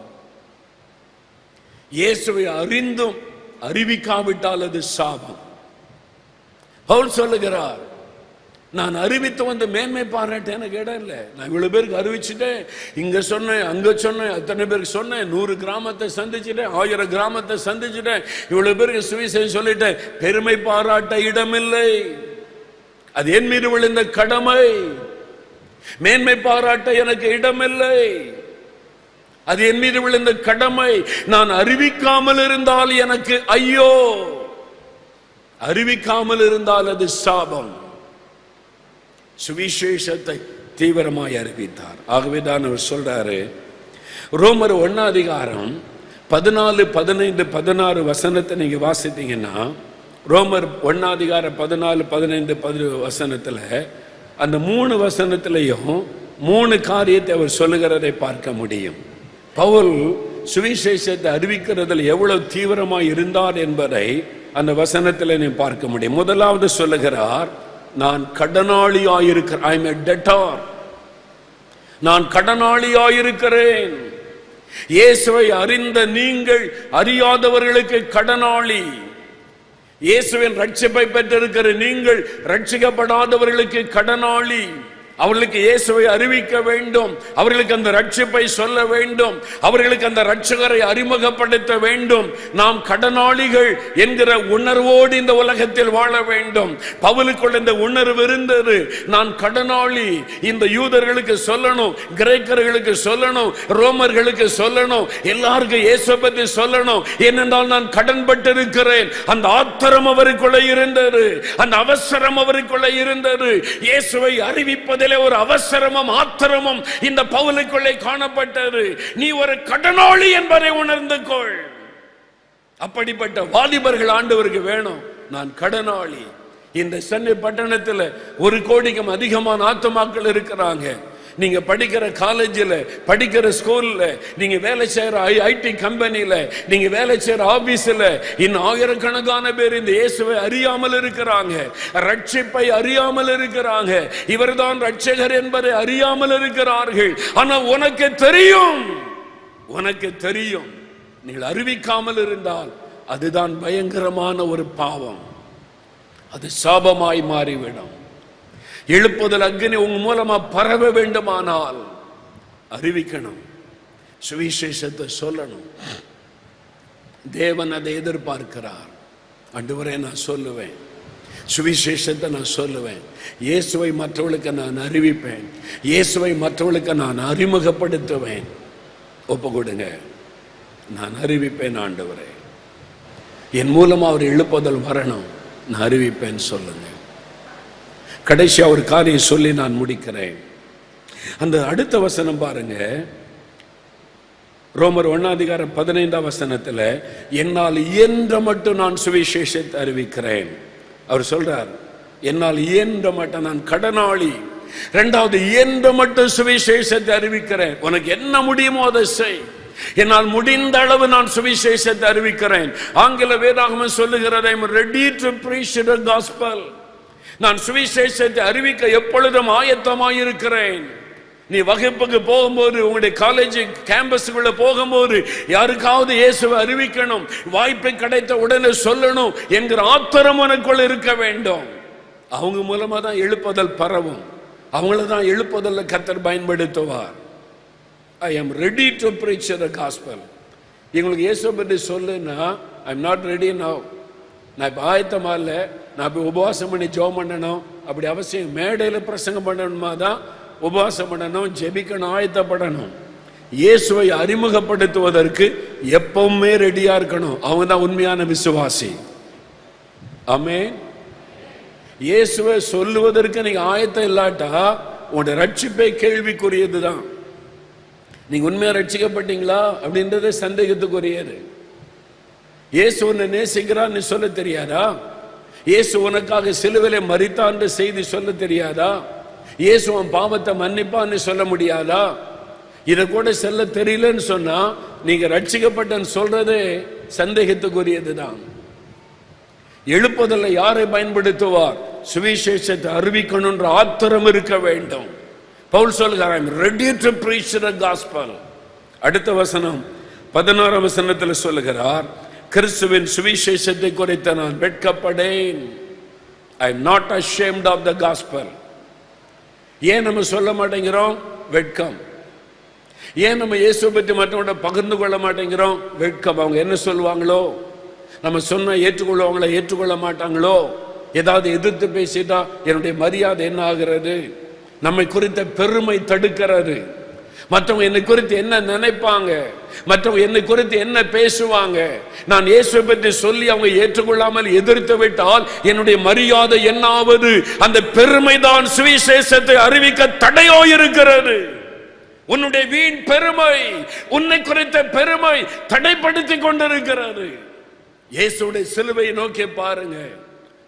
இயேசுவை அறிந்தும் அறிவிக்காவிட்டால் அது சாபம். பவுல் சொல்லுகிறார், நான் அறிவித்து வந்து மேன்மை பாராட்ட எனக்கு இடம் இல்லை. நான் இவ்வளவு பேருக்கு அறிவிச்சுட்டேன், இங்க சொன்னேன், அங்க சொன்னேன், அத்தனை பேருக்கு சொன்னேன், 100 கிராமத்தை சந்திச்சுட்டேன், 1000 கிராமத்தை சந்திச்சுட்டேன், இவ்வளவு பேருக்கு சுவிசேஷம் சொல்லிட்டேன், பெருமை பாராட்ட இடமில்லை. அது என் மீது விழுந்த கடமை. மேன்மை பாராட்ட எனக்கு இடமில்லை, அது என் மீது விழுந்த கடமை. நான் அறிவிக்காமல் இருந்தால் எனக்கு ஐயோ, அறிவிக்காமல் இருந்தால் அது சாபம். சுவிசேஷத்தை தீவிரமாய் அறிவித்தார். ஆகவேதான் அவர் சொல்றாரு, ரோமர் 1 14, 15, 16 வசனத்தை நீங்க வாசித்தீங்கன்னா, ரோமர் 1 14, 15, 16 வசனத்துல அந்த 3 வசனத்திலையும் 3 காரியத்தை அவர் சொல்லுகிறதை பார்க்க முடியும். பவுல் சுவிசேஷத்தை அறிவிக்கிறதில் எவ்வளவு தீவிரமாய் இருந்தார் என்பதை அந்த வசனத்தில் நீ பார்க்க முடியும். முதலாவது சொல்லுகிறார், நான் கடனாளியாயிருக்கிறேன். I am a debtor. நான் கடனாளியாயிருக்கிறேன். இயேசுவை அறிந்த நீங்கள் அறியாதவர்களுக்கு கடனாளி. இயேசுவின் ரட்சிப்பை பெற்றிருக்கிற நீங்கள் ரட்சிக்கப்படாதவர்களுக்கு கடனாளி. அவர்களுக்கு இயேசுவை அறிவிக்க வேண்டும், அவர்களுக்கு அந்த ரட்சிப்பை சொல்ல வேண்டும், அவர்களுக்கு அந்த ரட்சகரை அறிமுகப்படுத்த வேண்டும். நாம் கடனாளிகள் என்கிற உணர்வோடு இந்த உலகத்தில் வாழ வேண்டும். பவுலுக்குள்ள இந்த உணர்வு இருந்தது. நான் கடனாளி. இந்த யூதர்களுக்கு சொல்லணும், கிரேக்கர்களுக்கு சொல்லணும், ரோமர்களுக்கு சொல்லணும், எல்லாருக்கும் இயேசுவை பற்றி சொல்லணும். ஏனென்றால் நான் கடன்பட்டு இருக்கிறேன். அந்த ஆத்திரம் அவருக்குள்ள இருந்தது, அந்த அவசரம் அவருக்குள்ள இருந்தது. இயேசுவை அறிவிப்பது ஒரு அவசரமும் ஆத்திரமும் இந்த பவுலுக்குள்ளே காணப்பட்டது. நீ ஒரு கடனாளி என்பதை உணர்ந்து கொள். அப்படிப்பட்ட வாலிபர்கள் ஆண்டவருக்கு வேணும். நான் கடனாளி. இந்த சென்னை பட்டணத்தில் 1 கோடிக்கும் அதிகமான ஆத்துமாக்கள் இருக்கிறாங்க. நீங்க படிக்கிற காலேஜில், படிக்கிற ஸ்கூல்ல, நீங்க வேலை செய்யற ஐடி கம்பெனியில, நீங்க வேலை செய்யற ஆபீஸ்ல இன்னும் ஆயிரக்கணக்கான பேர் இந்த இயேசுவை அறியாமல் இருக்கிறாங்க, ரட்சிப்பை அறியாமல் இருக்கிறாங்க, இவர்தான் ரட்சகர் என்பதை அறியாமல் இருக்கிறார்கள். ஆனா உனக்கு தெரியும், உனக்கு தெரியும். நீங்கள் அறிவிக்காமல் இருந்தால் அதுதான் பயங்கரமான ஒரு பாவம். அது சாபமாய் மாறிவிடும். எழுப்புதல் அக்னி உங்க மூலமா பரவ வேண்டுமானால் அறிவிக்கணும், சுவிசேஷத்தை சொல்லணும். தேவன் அதை எதிர்பார்க்கிறார். ஆண்டவரே, நான் சொல்லுவேன், சுவிசேஷத்தை நான் சொல்லுவேன், இயேசுவை மற்றவர்களுக்கு நான் அறிவிப்பேன், இயேசுவை மற்றவர்களுக்கு நான் அறிமுகப்படுத்துவேன். ஒப்பு கொடுங்க, நான் அறிவிப்பேன் ஆண்டவரே, என் மூலமா அவர் எழுப்புதல் வரணும், நான் அறிவிப்பேன் சொல்லுங்க. கடைசியா ஒரு காரியம் சொல்லி நான் முடிக்கிறேன். அந்த அடுத்த வசனம் பாருங்க, ரோமர் 1 15 என்னால் இயன்ற மட்டும் நான் சுவிசேஷத்தை அறிவிக்கிறேன். அவர் சொல்றார், என்னால் இயன்ற மட்டும் நான் கடனாளி. இரண்டாவது, இயன்ற மட்டும் சுவிசேஷத்தை அறிவிக்கிறேன். உனக்கு என்ன முடியுமோ அதை செய். என்னால் முடிந்த அளவு நான் சுவிசேஷத்தை அறிவிக்கிறேன். ஆங்கில வேதாகமம் சொல்லுகிறது, I am ready to preach the gospel. நான் சுவிசேஷத்தை அறிவிக்க எப்பொழுதும் ஆயத்தமாயிருக்கிறேன். நீ வகுப்புக்கு போகும்போது, உங்களுடைய காலேஜ் கேம்பஸுக்குள்ள போகும்போது, யாருக்காவது இயேசுவை அறிவிக்கணும், வாய்ப்பு கிடைத்த உடனே சொல்லணும் என்கிற ஆத்திரம் உனக்குள் இருக்க வேண்டும். அவங்க மூலமா தான் எழுப்புதல் பரவும். அவங்கள தான் எழுப்புதல்ல கர்த்தர் பயன்படுத்துவார். I am ready to preach the gospel. எங்களுக்கு இயேசுவை பற்றி சொல்லுன்னா, I am not ready now. நான் இப்போ ஆயத்தமா இல்லை, நான் இப்போ உபவாசம் பண்ணி ஜெபம் பண்ணணும் அப்படி அவசியம். மேடையில் பிரசங்கம் பண்ணணுமா தான் உபவாசம் பண்ணணும், ஜெபிக்கணும், ஆயத்தப்படணும். இயேசுவை அறிமுகப்படுத்துவதற்கு எப்பவுமே ரெடியா இருக்கணும். அவங்க தான் உண்மையான விசுவாசி. ஆமென். இயேசுவை சொல்லுவதற்கு நீங்க ஆயத்தம் இல்லாட்டா உங்களுடைய ரட்சிப்பை கேள்விக்குரியது தான். நீங்க உண்மையா ரட்சிக்கப்பட்டீங்களா அப்படின்றது சந்தேகத்துக்குரியது. இயேசு உன்னை நேசிக்கிறான்னு சொல்ல தெரியாதா? இயேசு உனக்காக சிலுவையிலே மரித்தான்னு செய்தி சொல்ல தெரியாதா? இயேசு உன் பாவத்தை மன்னிப்பான்னு சொல்ல முடியாதா? இதை கூட சொல்ல தெரியலன்னு சொன்னா நீங்க ரட்சிக்கப்பட்டன்னு சொல்றதே சந்தேகத்துக்குரியது தான். எழுப்புதல்ல யாரை பயன்படுத்துவார்? சுவிசேஷத்தை அறிவிக்கணும்ன்ற ஆத்திரம் இருக்க வேண்டும். பவுல் சொல்கிறார், I am ready to preach the gospel. அடுத்த வசனம் 16 வசனத்தில் சொல்லுகிறார், கிறிஸ்துவின் சுவிசேஷத்தை குறித்து நான் வெட்கப்படேன். I am not ashamed of the gospel. ஏன் நம்ம சொல்ல மாட்டேங்கிறோம்? வெட்கம். ஏன் நம்ம இயேசுவை பற்றி மற்றவங்களோட பகிர்ந்து கொள்ள மாட்டேங்கிறோம்? வெட்கம். அவங்க என்ன சொல்லுவாங்களோ, நம்ம சொன்ன ஏற்றுக்கொள்வாங்களோ ஏற்றுக்கொள்ள மாட்டாங்களோ, ஏதாவது எதிர்த்து பேசிட்டா என்னுடைய மரியாதை என்ன ஆகிறது? நம்மை குறித்த பெருமை தடுக்கிறது. மற்றவங்க என்னை குறித்து என்ன நினைப்பாங்க, மற்றவங்க என்னை குறித்து என்ன பேசுவாங்க, நான் இயேசுவை பற்றி சொல்லி அவங்க ஏற்றுக்கொள்ளாமல் எதிர்த்து விட்டால் என்னுடைய மரியாதை என்ன ஆவது? அந்த பெருமைதான் சுவிசேஷத்தை அறிவிக்க தடையோ இருக்கிறது. உன்னுடைய வீண் பெருமை, உன்னை குறித்த பெருமை தடைப்படுத்தி கொண்டிருக்கிறது. இயேசுடைய சிலுவையை நோக்கி பாருங்க.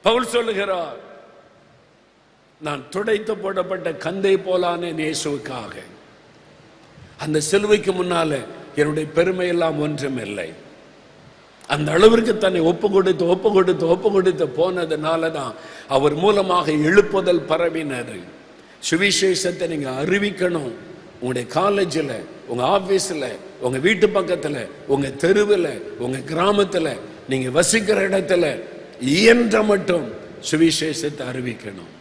பவுல் சொல்லுகிறார், நான் துடைத்து போடப்பட்ட கந்தை போலானேன் இயேசுவுக்காக. அந்த சிலுவைக்கு முன்னால என்னுடைய பெருமை எல்லாம் ஒன்றும் இல்லை. அந்த அளவிற்கு தன்னை ஒப்பு கொடுத்து போனதுனால தான் அவர் மூலமாக எழுப்புதல் பரவினது. சுவிசேஷத்தை நீங்க அறிவிக்கணும். உங்களுடைய காலேஜில், உங்க ஆபீஸ்ல, உங்க வீட்டு பக்கத்துல, உங்க தெருவில், உங்க கிராமத்துல, நீங்க வசிக்கிற இடத்துல இயன்ற மட்டும் சுவிசேஷத்தை அறிவிக்கணும்.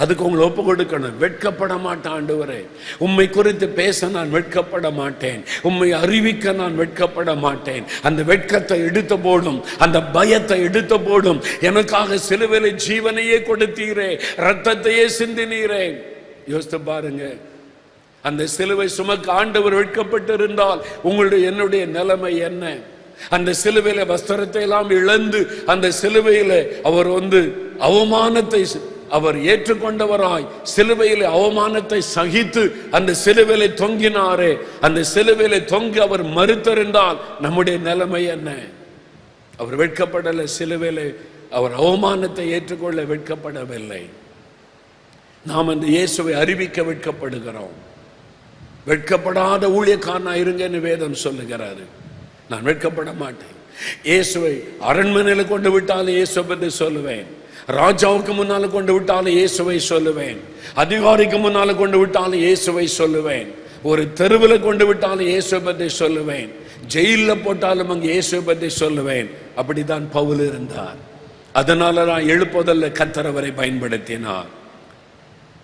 அதுக்கு உங்களை ஒப்பு கொடுக்கணும். வெட்கப்பட மாட்டேன் ஆண்டவரே, உம்மை குறித்து பேச நான் வெட்கப்பட மாட்டேன், உம்மை அறிவிக்க நான் வெட்கப்பட மாட்டேன். அந்த வெட்கத்தை எடுத்து போடும், அந்த பயத்தை எடுத்து போடும். எனக்காக சிலுவையிலே ஜீவனையே கொடுத்தீரே, ரத்தத்தையே சிந்தினீரே. யோசித்து பாருங்க, அந்த சிலுவை சுமக்க ஆண்டவர் வெட்கப்பட்டு இருந்தால் உங்களுடைய என்னுடைய நிலைமை என்ன? அந்த சிலுவையில வஸ்திரத்தை எல்லாம் இழந்து அந்த சிலுவையில அவர் அவமானத்தை அவர் ஏற்றுக்கொண்டவராய் சிலுவையிலே அவமானத்தை சகித்து அந்த சிலுவையிலே தொங்கினாரே, அந்த சிலுவையிலே தொங்கி அவர் மறுத்திருந்தால் நம்முடைய நிலைமை என்ன? அவர் வெட்கப்படலை. சிலுவையிலே அவர் அவமானத்தை ஏற்றுக்கொள்ள வெட்கப்படவில்லை. நாம் அந்த இயேசுவை அறிவிக்க வெட்கப்படுகிறோம். வெட்கப்படாத ஊழியக்காரனா இருங்கன்னு வேதம் சொல்லுகிறாரு. நான் வெட்கப்பட மாட்டேன். இயேசுவை அரண்மனையில கொண்டு விட்டாலும் இயேசுவை பற்றி சொல்லுவேன், ராஜாவுக்கு முன்னால கொண்டு விட்டாலும் இயேசுவை சொல்லுவேன், அதிகாரிக்கு முன்னால கொண்டு விட்டாலும் இயேசுவை சொல்லுவேன், ஒரு தெருவில் கொண்டு விட்டாலும் இயேசுவை பற்றி சொல்லுவேன், ஜெயிலில் போட்டாலும் அங்கே இயேசுவை பற்றி சொல்லுவேன். அப்படித்தான் பவுல் இருந்தார். அதனால நான் எழுப்புதல்ல கர்த்தர் அவரை பயன்படுத்தினார்.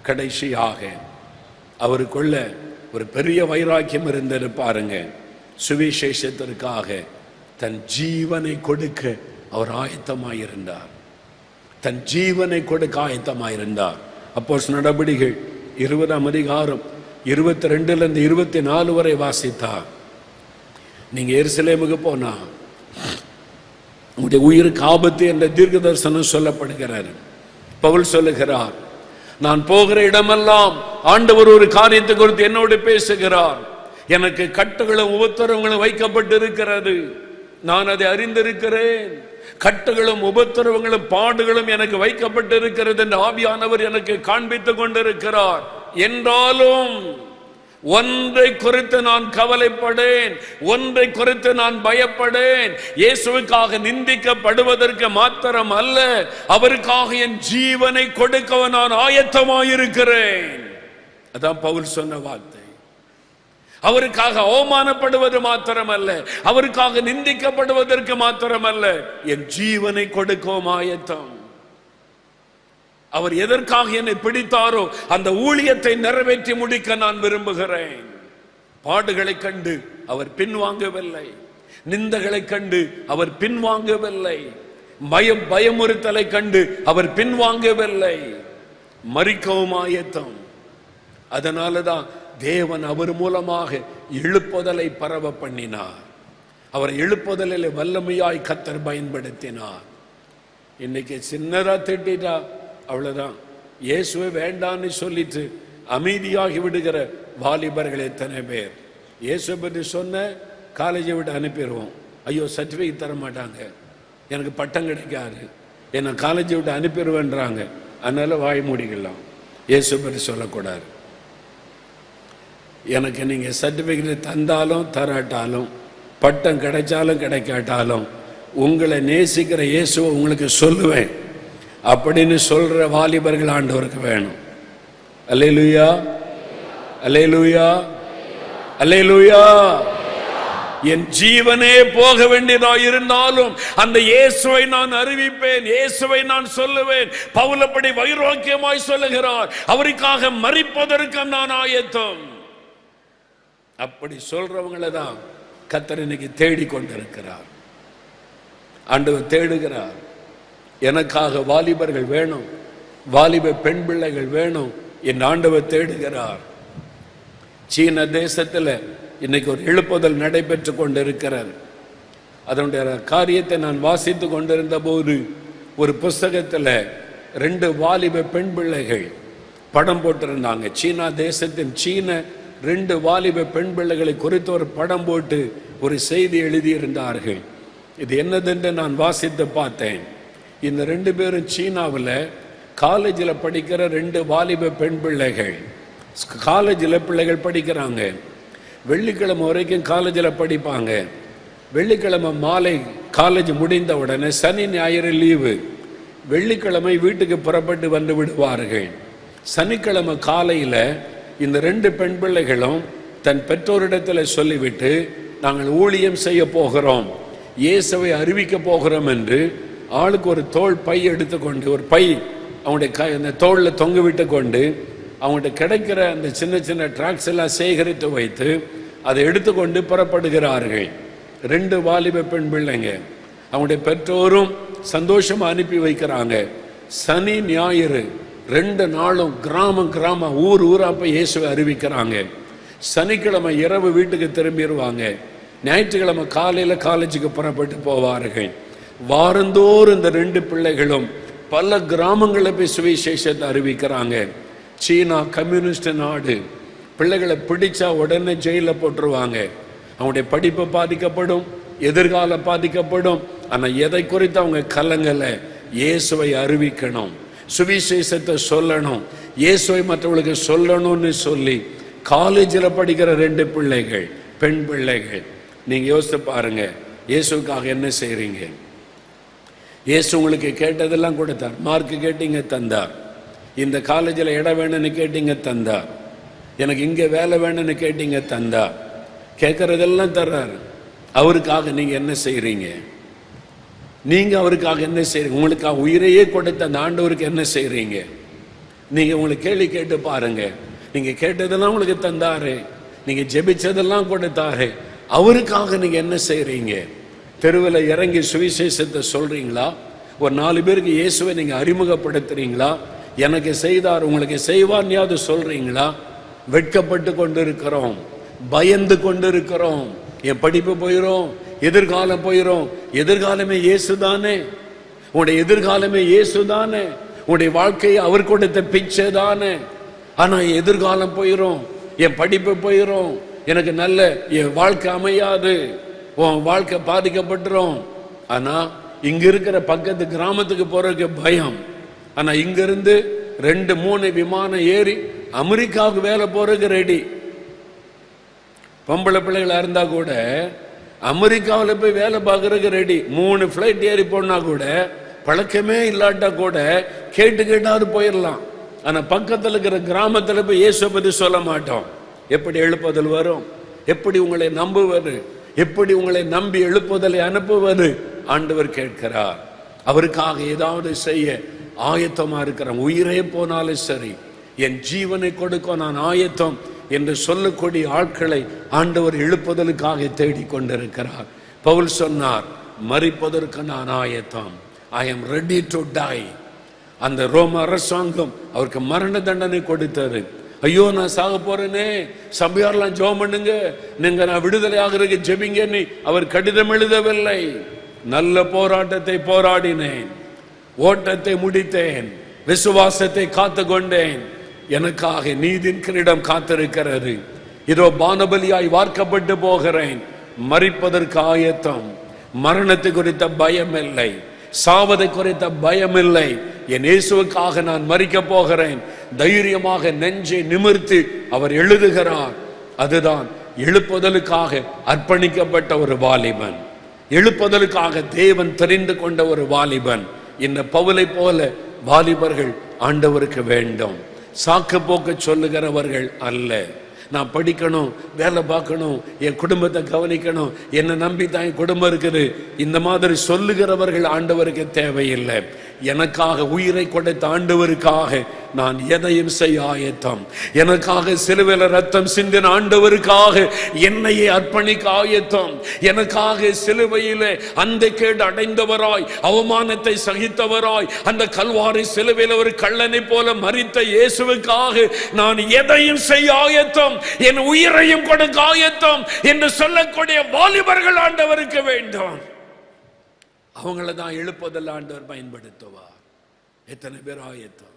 கடைசியாக அவருக்குள்ள ஒரு பெரிய வைராக்கியம் இருந்தது பாருங்க. சுவிசேஷத்திற்காக தன் ஜீவனை கொடுக்க அவர் ஆயத்தமாயிருந்தார். தன் ஜீவனை கொடுக்க ஆயத்தமாயிருந்தார். அப்போஸ்தலர் நடபடிகள் 20ஆம் அதிகாரம் 22 24 வரை வாசித்தார். நீங்க எருசலேமுக்கு போனா உங்களுடைய உயிருக்கு ஆபத்து என்ற தீர்க்க தரிசனம் சொல்லப்படுகிறார். பவுல் சொல்லுகிறார், நான் போகிற இடமெல்லாம் ஆண்டவர் ஒரு காரியத்தை குறித்து என்னோடு பேசுகிறார். எனக்கு கட்டுகளும் உபத்திரவங்களும் வைக்கப்பட்டிருக்கிறது. நான் அதை அறிந்திருக்கிறேன். கட்டுகளும் உபத்திரவங்களும் பாடுகளும் எனக்கு வைக்கப்பட்டிருக்கிறது என்று ஆவியானவர் எனக்கு காண்பித்துக் கொண்டிருக்கிறார். என்றாலும் ஒன்றை குறித்து நான் கவலைப்படேன், ஒன்றை குறித்து நான் பயப்படேன். இயேசுவுக்காக நிந்திக்கப்படுவதற்கு மாத்திரம் அல்ல, அவருக்காக என் ஜீவனை கொடுக்க நான் ஆயத்தமாயிருக்கிறேன். அதான் பவுல் சொன்ன வார்த்தை. அவருக்காக அவமானப்படுவது மாத்திரமல்ல, அவருக்காக நிந்திக்கப்படுவதற்கு மாத்திரமல்ல, என் ஜீவனை கொடுக்கவும் ஆயத்தம். அவர் எதற்காக என்னை பிடித்தாரோ அந்த ஊழியத்தை நிறைவேற்றி முடிக்க நான் விரும்புகிறேன். பாடுகளை கண்டு அவர் பின்வாங்கவில்லை, நிந்தகளை கண்டு அவர் பின்வாங்கவில்லை, பயமுறுத்தலை கண்டு அவர் பின்வாங்கவில்லை, மரிக்கவும் ஆயத்தம். அதனாலதான் தேவன் அவர் மூலமாக எழுப்புதலை பரவ பண்ணினார். அவர் எழுப்புதலில் வல்லமையாய் கர்த்தர் பயன்படுத்தினார். இன்னைக்கு சின்னதா திட்டா அவ்வளவுதான், இயேசுவை வேண்டான்னு சொல்லிட்டு அமைதியாகி விடுகிற வாலிபர்கள் எத்தனை பேர். இயேசுவை பற்றி சொன்ன காலேஜை விட்டு அனுப்பிடுவோம். ஐயோ சர்டிஃபிகேட் தர மாட்டாங்க, எனக்கு பட்டம் கிடைக்காது, என்னை காலேஜை விட்டு அனுப்பிடுவேன்றாங்க. அதனால வாய் மூடிக்கலாம், இயேசுவை பற்றி சொல்லக்கூடாது. எனக்கு நீங்கள் சர்டிஃபிகேட் தந்தாலும் தராட்டாலும், பட்டம் கிடைச்சாலும் கிடைக்காட்டாலும், உங்களை நேசிக்கிற இயேசுவை உங்களுக்கு சொல்லுவேன் அப்படின்னு சொல்ற வாலிபர்கள் ஆண்டவருக்கு வேணும். அல்லேலூயா, அல்லேலூயா, அல்லேலூயா. என் ஜீவனே போக வேண்டியதா இருந்தாலும் அந்த இயேசுவை நான் அறிவிப்பேன், இயேசுவை நான் சொல்லுவேன். பவுல் அப்படி வைராக்கியமாய் சொல்லுகிறார், அவருக்காக மரிப்பதற்கு நான் ஆயத்தம். அப்படி சொல்றவங்களை தான் கர்த்தர் இன்னைக்கு தேடிக்கொண்டிருக்கிறார். ஆண்டவர் தேடுகிறார். எனக்காக வாலிபர்கள் வேணும், வாலிப பெண் பிள்ளைகள் வேணும், என் ஆண்டவர் தேடுகிறார். சீன தேசத்தில் இன்னைக்கு ஒரு எழுப்புதல் நடைபெற்று கொண்டிருக்கிறது. அதனுடைய காரியத்தை நான் வாசித்து கொண்டிருந்த போது ஒரு புஸ்தகத்தில் 2 வாலிப பெண் பிள்ளைகள் படம் போட்டிருந்தாங்க. சீனா தேசத்தின் 2 வாலிப பெண் பிள்ளைகளை குறித்து ஒரு படம் போட்டு ஒரு செய்தி எழுதியிருந்தார்கள். இது என்னதென்று நான் வாசித்து பார்த்தேன். இந்த 2 பேரும் சீனாவில் காலேஜில் படிக்கிற 2 வாலிப பெண் பிள்ளைகள். காலேஜில் பிள்ளைகள் படிக்கிறாங்க. வெள்ளிக்கிழமை வரைக்கும் காலேஜில் படிப்பாங்க. வெள்ளிக்கிழமை மாலை காலேஜ் முடிந்த உடனே சனி ஞாயிறு லீவு, வெள்ளிக்கிழமை வீட்டுக்கு புறப்பட்டு வந்து விடுவார்கள். சனிக்கிழமை காலையில் இந்த 2 பெண் பிள்ளைகளும் தன் பெற்றோரிடத்தில் சொல்லிவிட்டு நாங்கள் ஊழியம் செய்ய போகிறோம், இயேசுவை அறிவிக்க போகிறோம் என்று ஆளுக்கு ஒரு தோள் பை எடுத்துக்கொண்டு, ஒரு பை அவங்களுடைய அந்த தோளில் தொங்க விட்டு கொண்டு, அவங்கள்ட்ட கிடைக்கிற அந்த சின்ன சின்ன ட்ராக்ஸ் எல்லாம் சேகரித்து வைத்து அதை எடுத்துக்கொண்டு புறப்படுகிறார்கள். 2 வாலிப பெண் பிள்ளைங்க. அவங்களுடைய பெற்றோரும் சந்தோஷமாக அனுப்பி வைக்கிறாங்க. சனி ஞாயிறு 2 நாளும் கிராமம் ஊரா போய் இயேசுவை அறிவிக்கிறாங்க. சனிக்கிழமை இரவு வீட்டுக்கு திரும்பிடுவாங்க. ஞாயிற்றுக்கிழமை காலையில் காலேஜுக்கு புறப்பட்டு போவார்கள். வாரந்தோறும் இந்த 2 பிள்ளைகளும் பல கிராமங்களை போய் சுவிசேஷத்தை அறிவிக்கிறாங்க. சீனா கம்யூனிஸ்ட் நாடு. பிள்ளைகளை பிடிச்சா உடனே ஜெயிலில் போட்டுருவாங்க. அவங்களுடைய படிப்பு பாதிக்கப்படும், எதிர்காலம் பாதிக்கப்படும். ஆனால் எதை குறித்து அவங்க கலங்கலை, இயேசுவை அறிவிக்கணும், சுவிசேஷத்தை சொல்லணும், இயேசுவை மற்றவர்களுக்கு சொல்லணும்னு சொல்லி காலேஜில் படிக்கிற 2 பிள்ளைகள், பெண் பிள்ளைகள். நீங்கள் யோசித்து பாருங்க, இயேசுக்காக என்ன செய்கிறீங்க? இயேசு உங்களுக்கு கேட்டதெல்லாம் கொடுத்தார். மார்க்கு கேட்டீங்க தந்தார், இந்த காலேஜில் இடம் வேணும்னு கேட்டீங்க தந்தார், எனக்கு இங்கே வேலை வேணும்னு கேட்டீங்க தந்தார். கேட்கறதெல்லாம் தர்றாரு. அவருக்காக நீங்கள் என்ன செய்கிறீங்க? நீங்கள் அவருக்காக என்ன செய்கிறீங்க? உங்களுக்காக உயிரையே கொடுத்த அந்த ஆண்டவருக்கு என்ன செய்கிறீங்க? நீங்கள் உங்களுக்கு கேள்வி கேட்டு பாருங்க. நீங்கள் கேட்டதெல்லாம் உங்களுக்கு தந்தாரு, நீங்கள் ஜெபிச்சதெல்லாம் கொடுத்தாரு. அவருக்காக நீங்கள் என்ன செய்கிறீங்க? தெருவில் இறங்கி சுவிசேஷத்தை சொல்கிறீங்களா? ஒரு 4 பேருக்கு இயேசுவை நீங்கள் அறிமுகப்படுத்துறீங்களா? எனக்கு செய்தார் உங்களுக்கு செய்வார்னியாவது சொல்கிறீங்களா? வெட்கப்பட்டு கொண்டு இருக்கிறோம், பயந்து கொண்டு இருக்கிறோம். என் படிப்பு போயிடும், எதிர்காலம் போயிடும். எதிர்காலமே இயேசு தானே, உன்னுடைய எதிர்காலமே இயேசு தானே, உன்னுடைய வாழ்க்கையை அவர் கொடுத்த பிச்சை தானே. ஆனால் எதிர்காலம் போயிடும், என் படிப்பு போயிடும், எனக்கு நல்ல என் வாழ்க்கை அமையாது, உன் வாழ்க்கை பாதிக்கப்பட்டுரும். ஆனால் இங்க இருக்கிற பக்கத்து கிராமத்துக்கு போறதுக்கு பயம். ஆனா இங்க இருந்து 2-3 விமானம் ஏறி அமெரிக்காவுக்கு வேலை போறதுக்கு ரெடி. பொம்பளை பிள்ளைகளா இருந்தா கூட அமெரிக்காவில் போய் வேலை பார்க்கறதுக்கு ரெடி. 3 ஃபிளைட் ஏறி போனா கூட, பழக்கமே இல்லாட்டா கூட கேட்டாவது போயிடலாம். ஆனா பக்கத்தில் இருக்கிற கிராமத்தில் போய் இயேசுவை பத்தி சொல்ல மாட்டோம். எப்படி எழுப்புதல் வரும்? எப்படி உங்களை நம்புவது? எப்படி உங்களை நம்பி எழுப்புதலை அனுப்புவது? ஆண்டவர் கேட்கிறார். அவருக்காக ஏதாவது செய்ய ஆயத்தமா இருக்கிறான். உயிரே போனாலும் சரி, என் ஜீவனை கொடுக்க நான் ஆயத்தம் என்று சொல்லக்கூடிய ஆட்களை ஆண்டவர் எழுப்புதலுக்காக தேடிக்கொண்டிருக்கிறார். பவுல் சொன்னார், மரிப்பதற்கு நான் ஆயத்தம். I am ready to die. அந்த ரோம அரசாங்கம் அவருக்கு மரண தண்டனை கொடுத்தது. ஐயோ நான் சாக போறேனே, சபையாரெல்லாம் ஜெபம் பண்ணுங்க, நீங்க நான் விடுதலை ஆகிறதுக்கு ஜெபிங்கன்னு அவர் கடிதம் எழுதவில்லை. நல்ல போராட்டத்தை போராடினேன், ஓட்டத்தை முடித்தேன், விசுவாசத்தை காத்து கொண்டேன், எனக்காக நீதின் கிரீடம் காத்திருக்கிறது, இதோ பானபலியாய் வார்க்கப்பட்டு போகிறேன், மரிப்பதற்கு ஆயத்தம். மரணத்தை குறித்த பயம் இல்லை, சாவதை குறித்த பயம் இல்லை. என் இயேசுவுக்காக நான் மரிக்க போகிறேன். தைரியமாக நெஞ்சை நிமிர்த்தி அவர் எழுதுகிறார். அதுதான் எழுப்புதலுக்காக அர்ப்பணிக்கப்பட்ட ஒரு வாலிபன், எழுப்புதலுக்காக தேவன் தெரிந்து கொண்ட ஒரு வாலிபன். இந்த பவுலை போல வாலிபர்கள் ஆண்டவருக்கு வேண்டும். சாக்கு போக்க சொல்லுகிறவர்கள் அல்ல. நான் படிக்கணும், வேலை பார்க்கணும், என் குடும்பத்தை கவனிக்கணும், என்னை நம்பி தான் என் குடும்பம் இருக்குது, இந்த மாதிரி சொல்லுகிறவர்கள் ஆண்டவருக்கு தேவையில்லை. எனக்காக உயிரை கொடுத்த ஆண்டவருக்காக நான் எதையும் செய்ய ஆயத்தம். எனக்காக சிலுவையில் ரத்தம் சிந்தின ஆண்டவருக்காக என்னையே அர்ப்பணிக்க ஆயத்தம். எனக்காக சிலுவையிலே அந்த கேடு அடைந்தவராய், அவமானத்தை சகித்தவராய், அந்த கல்வாரி சிலுவையில் ஒரு கள்ளனை போல மரித்த இயேசுவுக்காக நான் எதையும் செய்ய ஆயத்தம், என் உயிரையும் கொடுக்க ஆயத்தம் என்று சொல்லக்கூடிய வாலிபர்கள் ஆண்டவருக்கு வேண்டும். அவங்கள தான் எழுப்புதல் ஆண்டவர் பயன்படுத்துவார். எத்தனை பேர் ஆயத்தம்?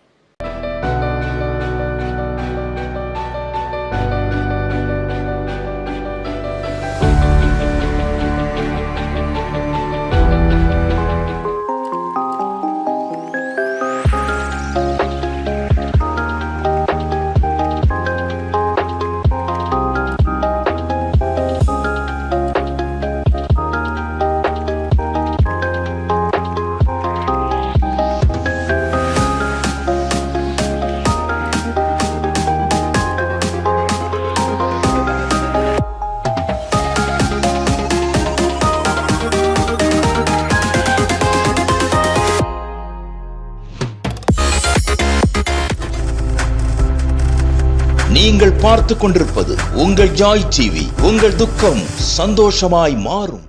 நீங்கள் பார்த்துக் கொண்டிருப்பது உங்கள் ஜாய் டிவி. உங்கள் துக்கம் சந்தோஷமாய் மாறும்.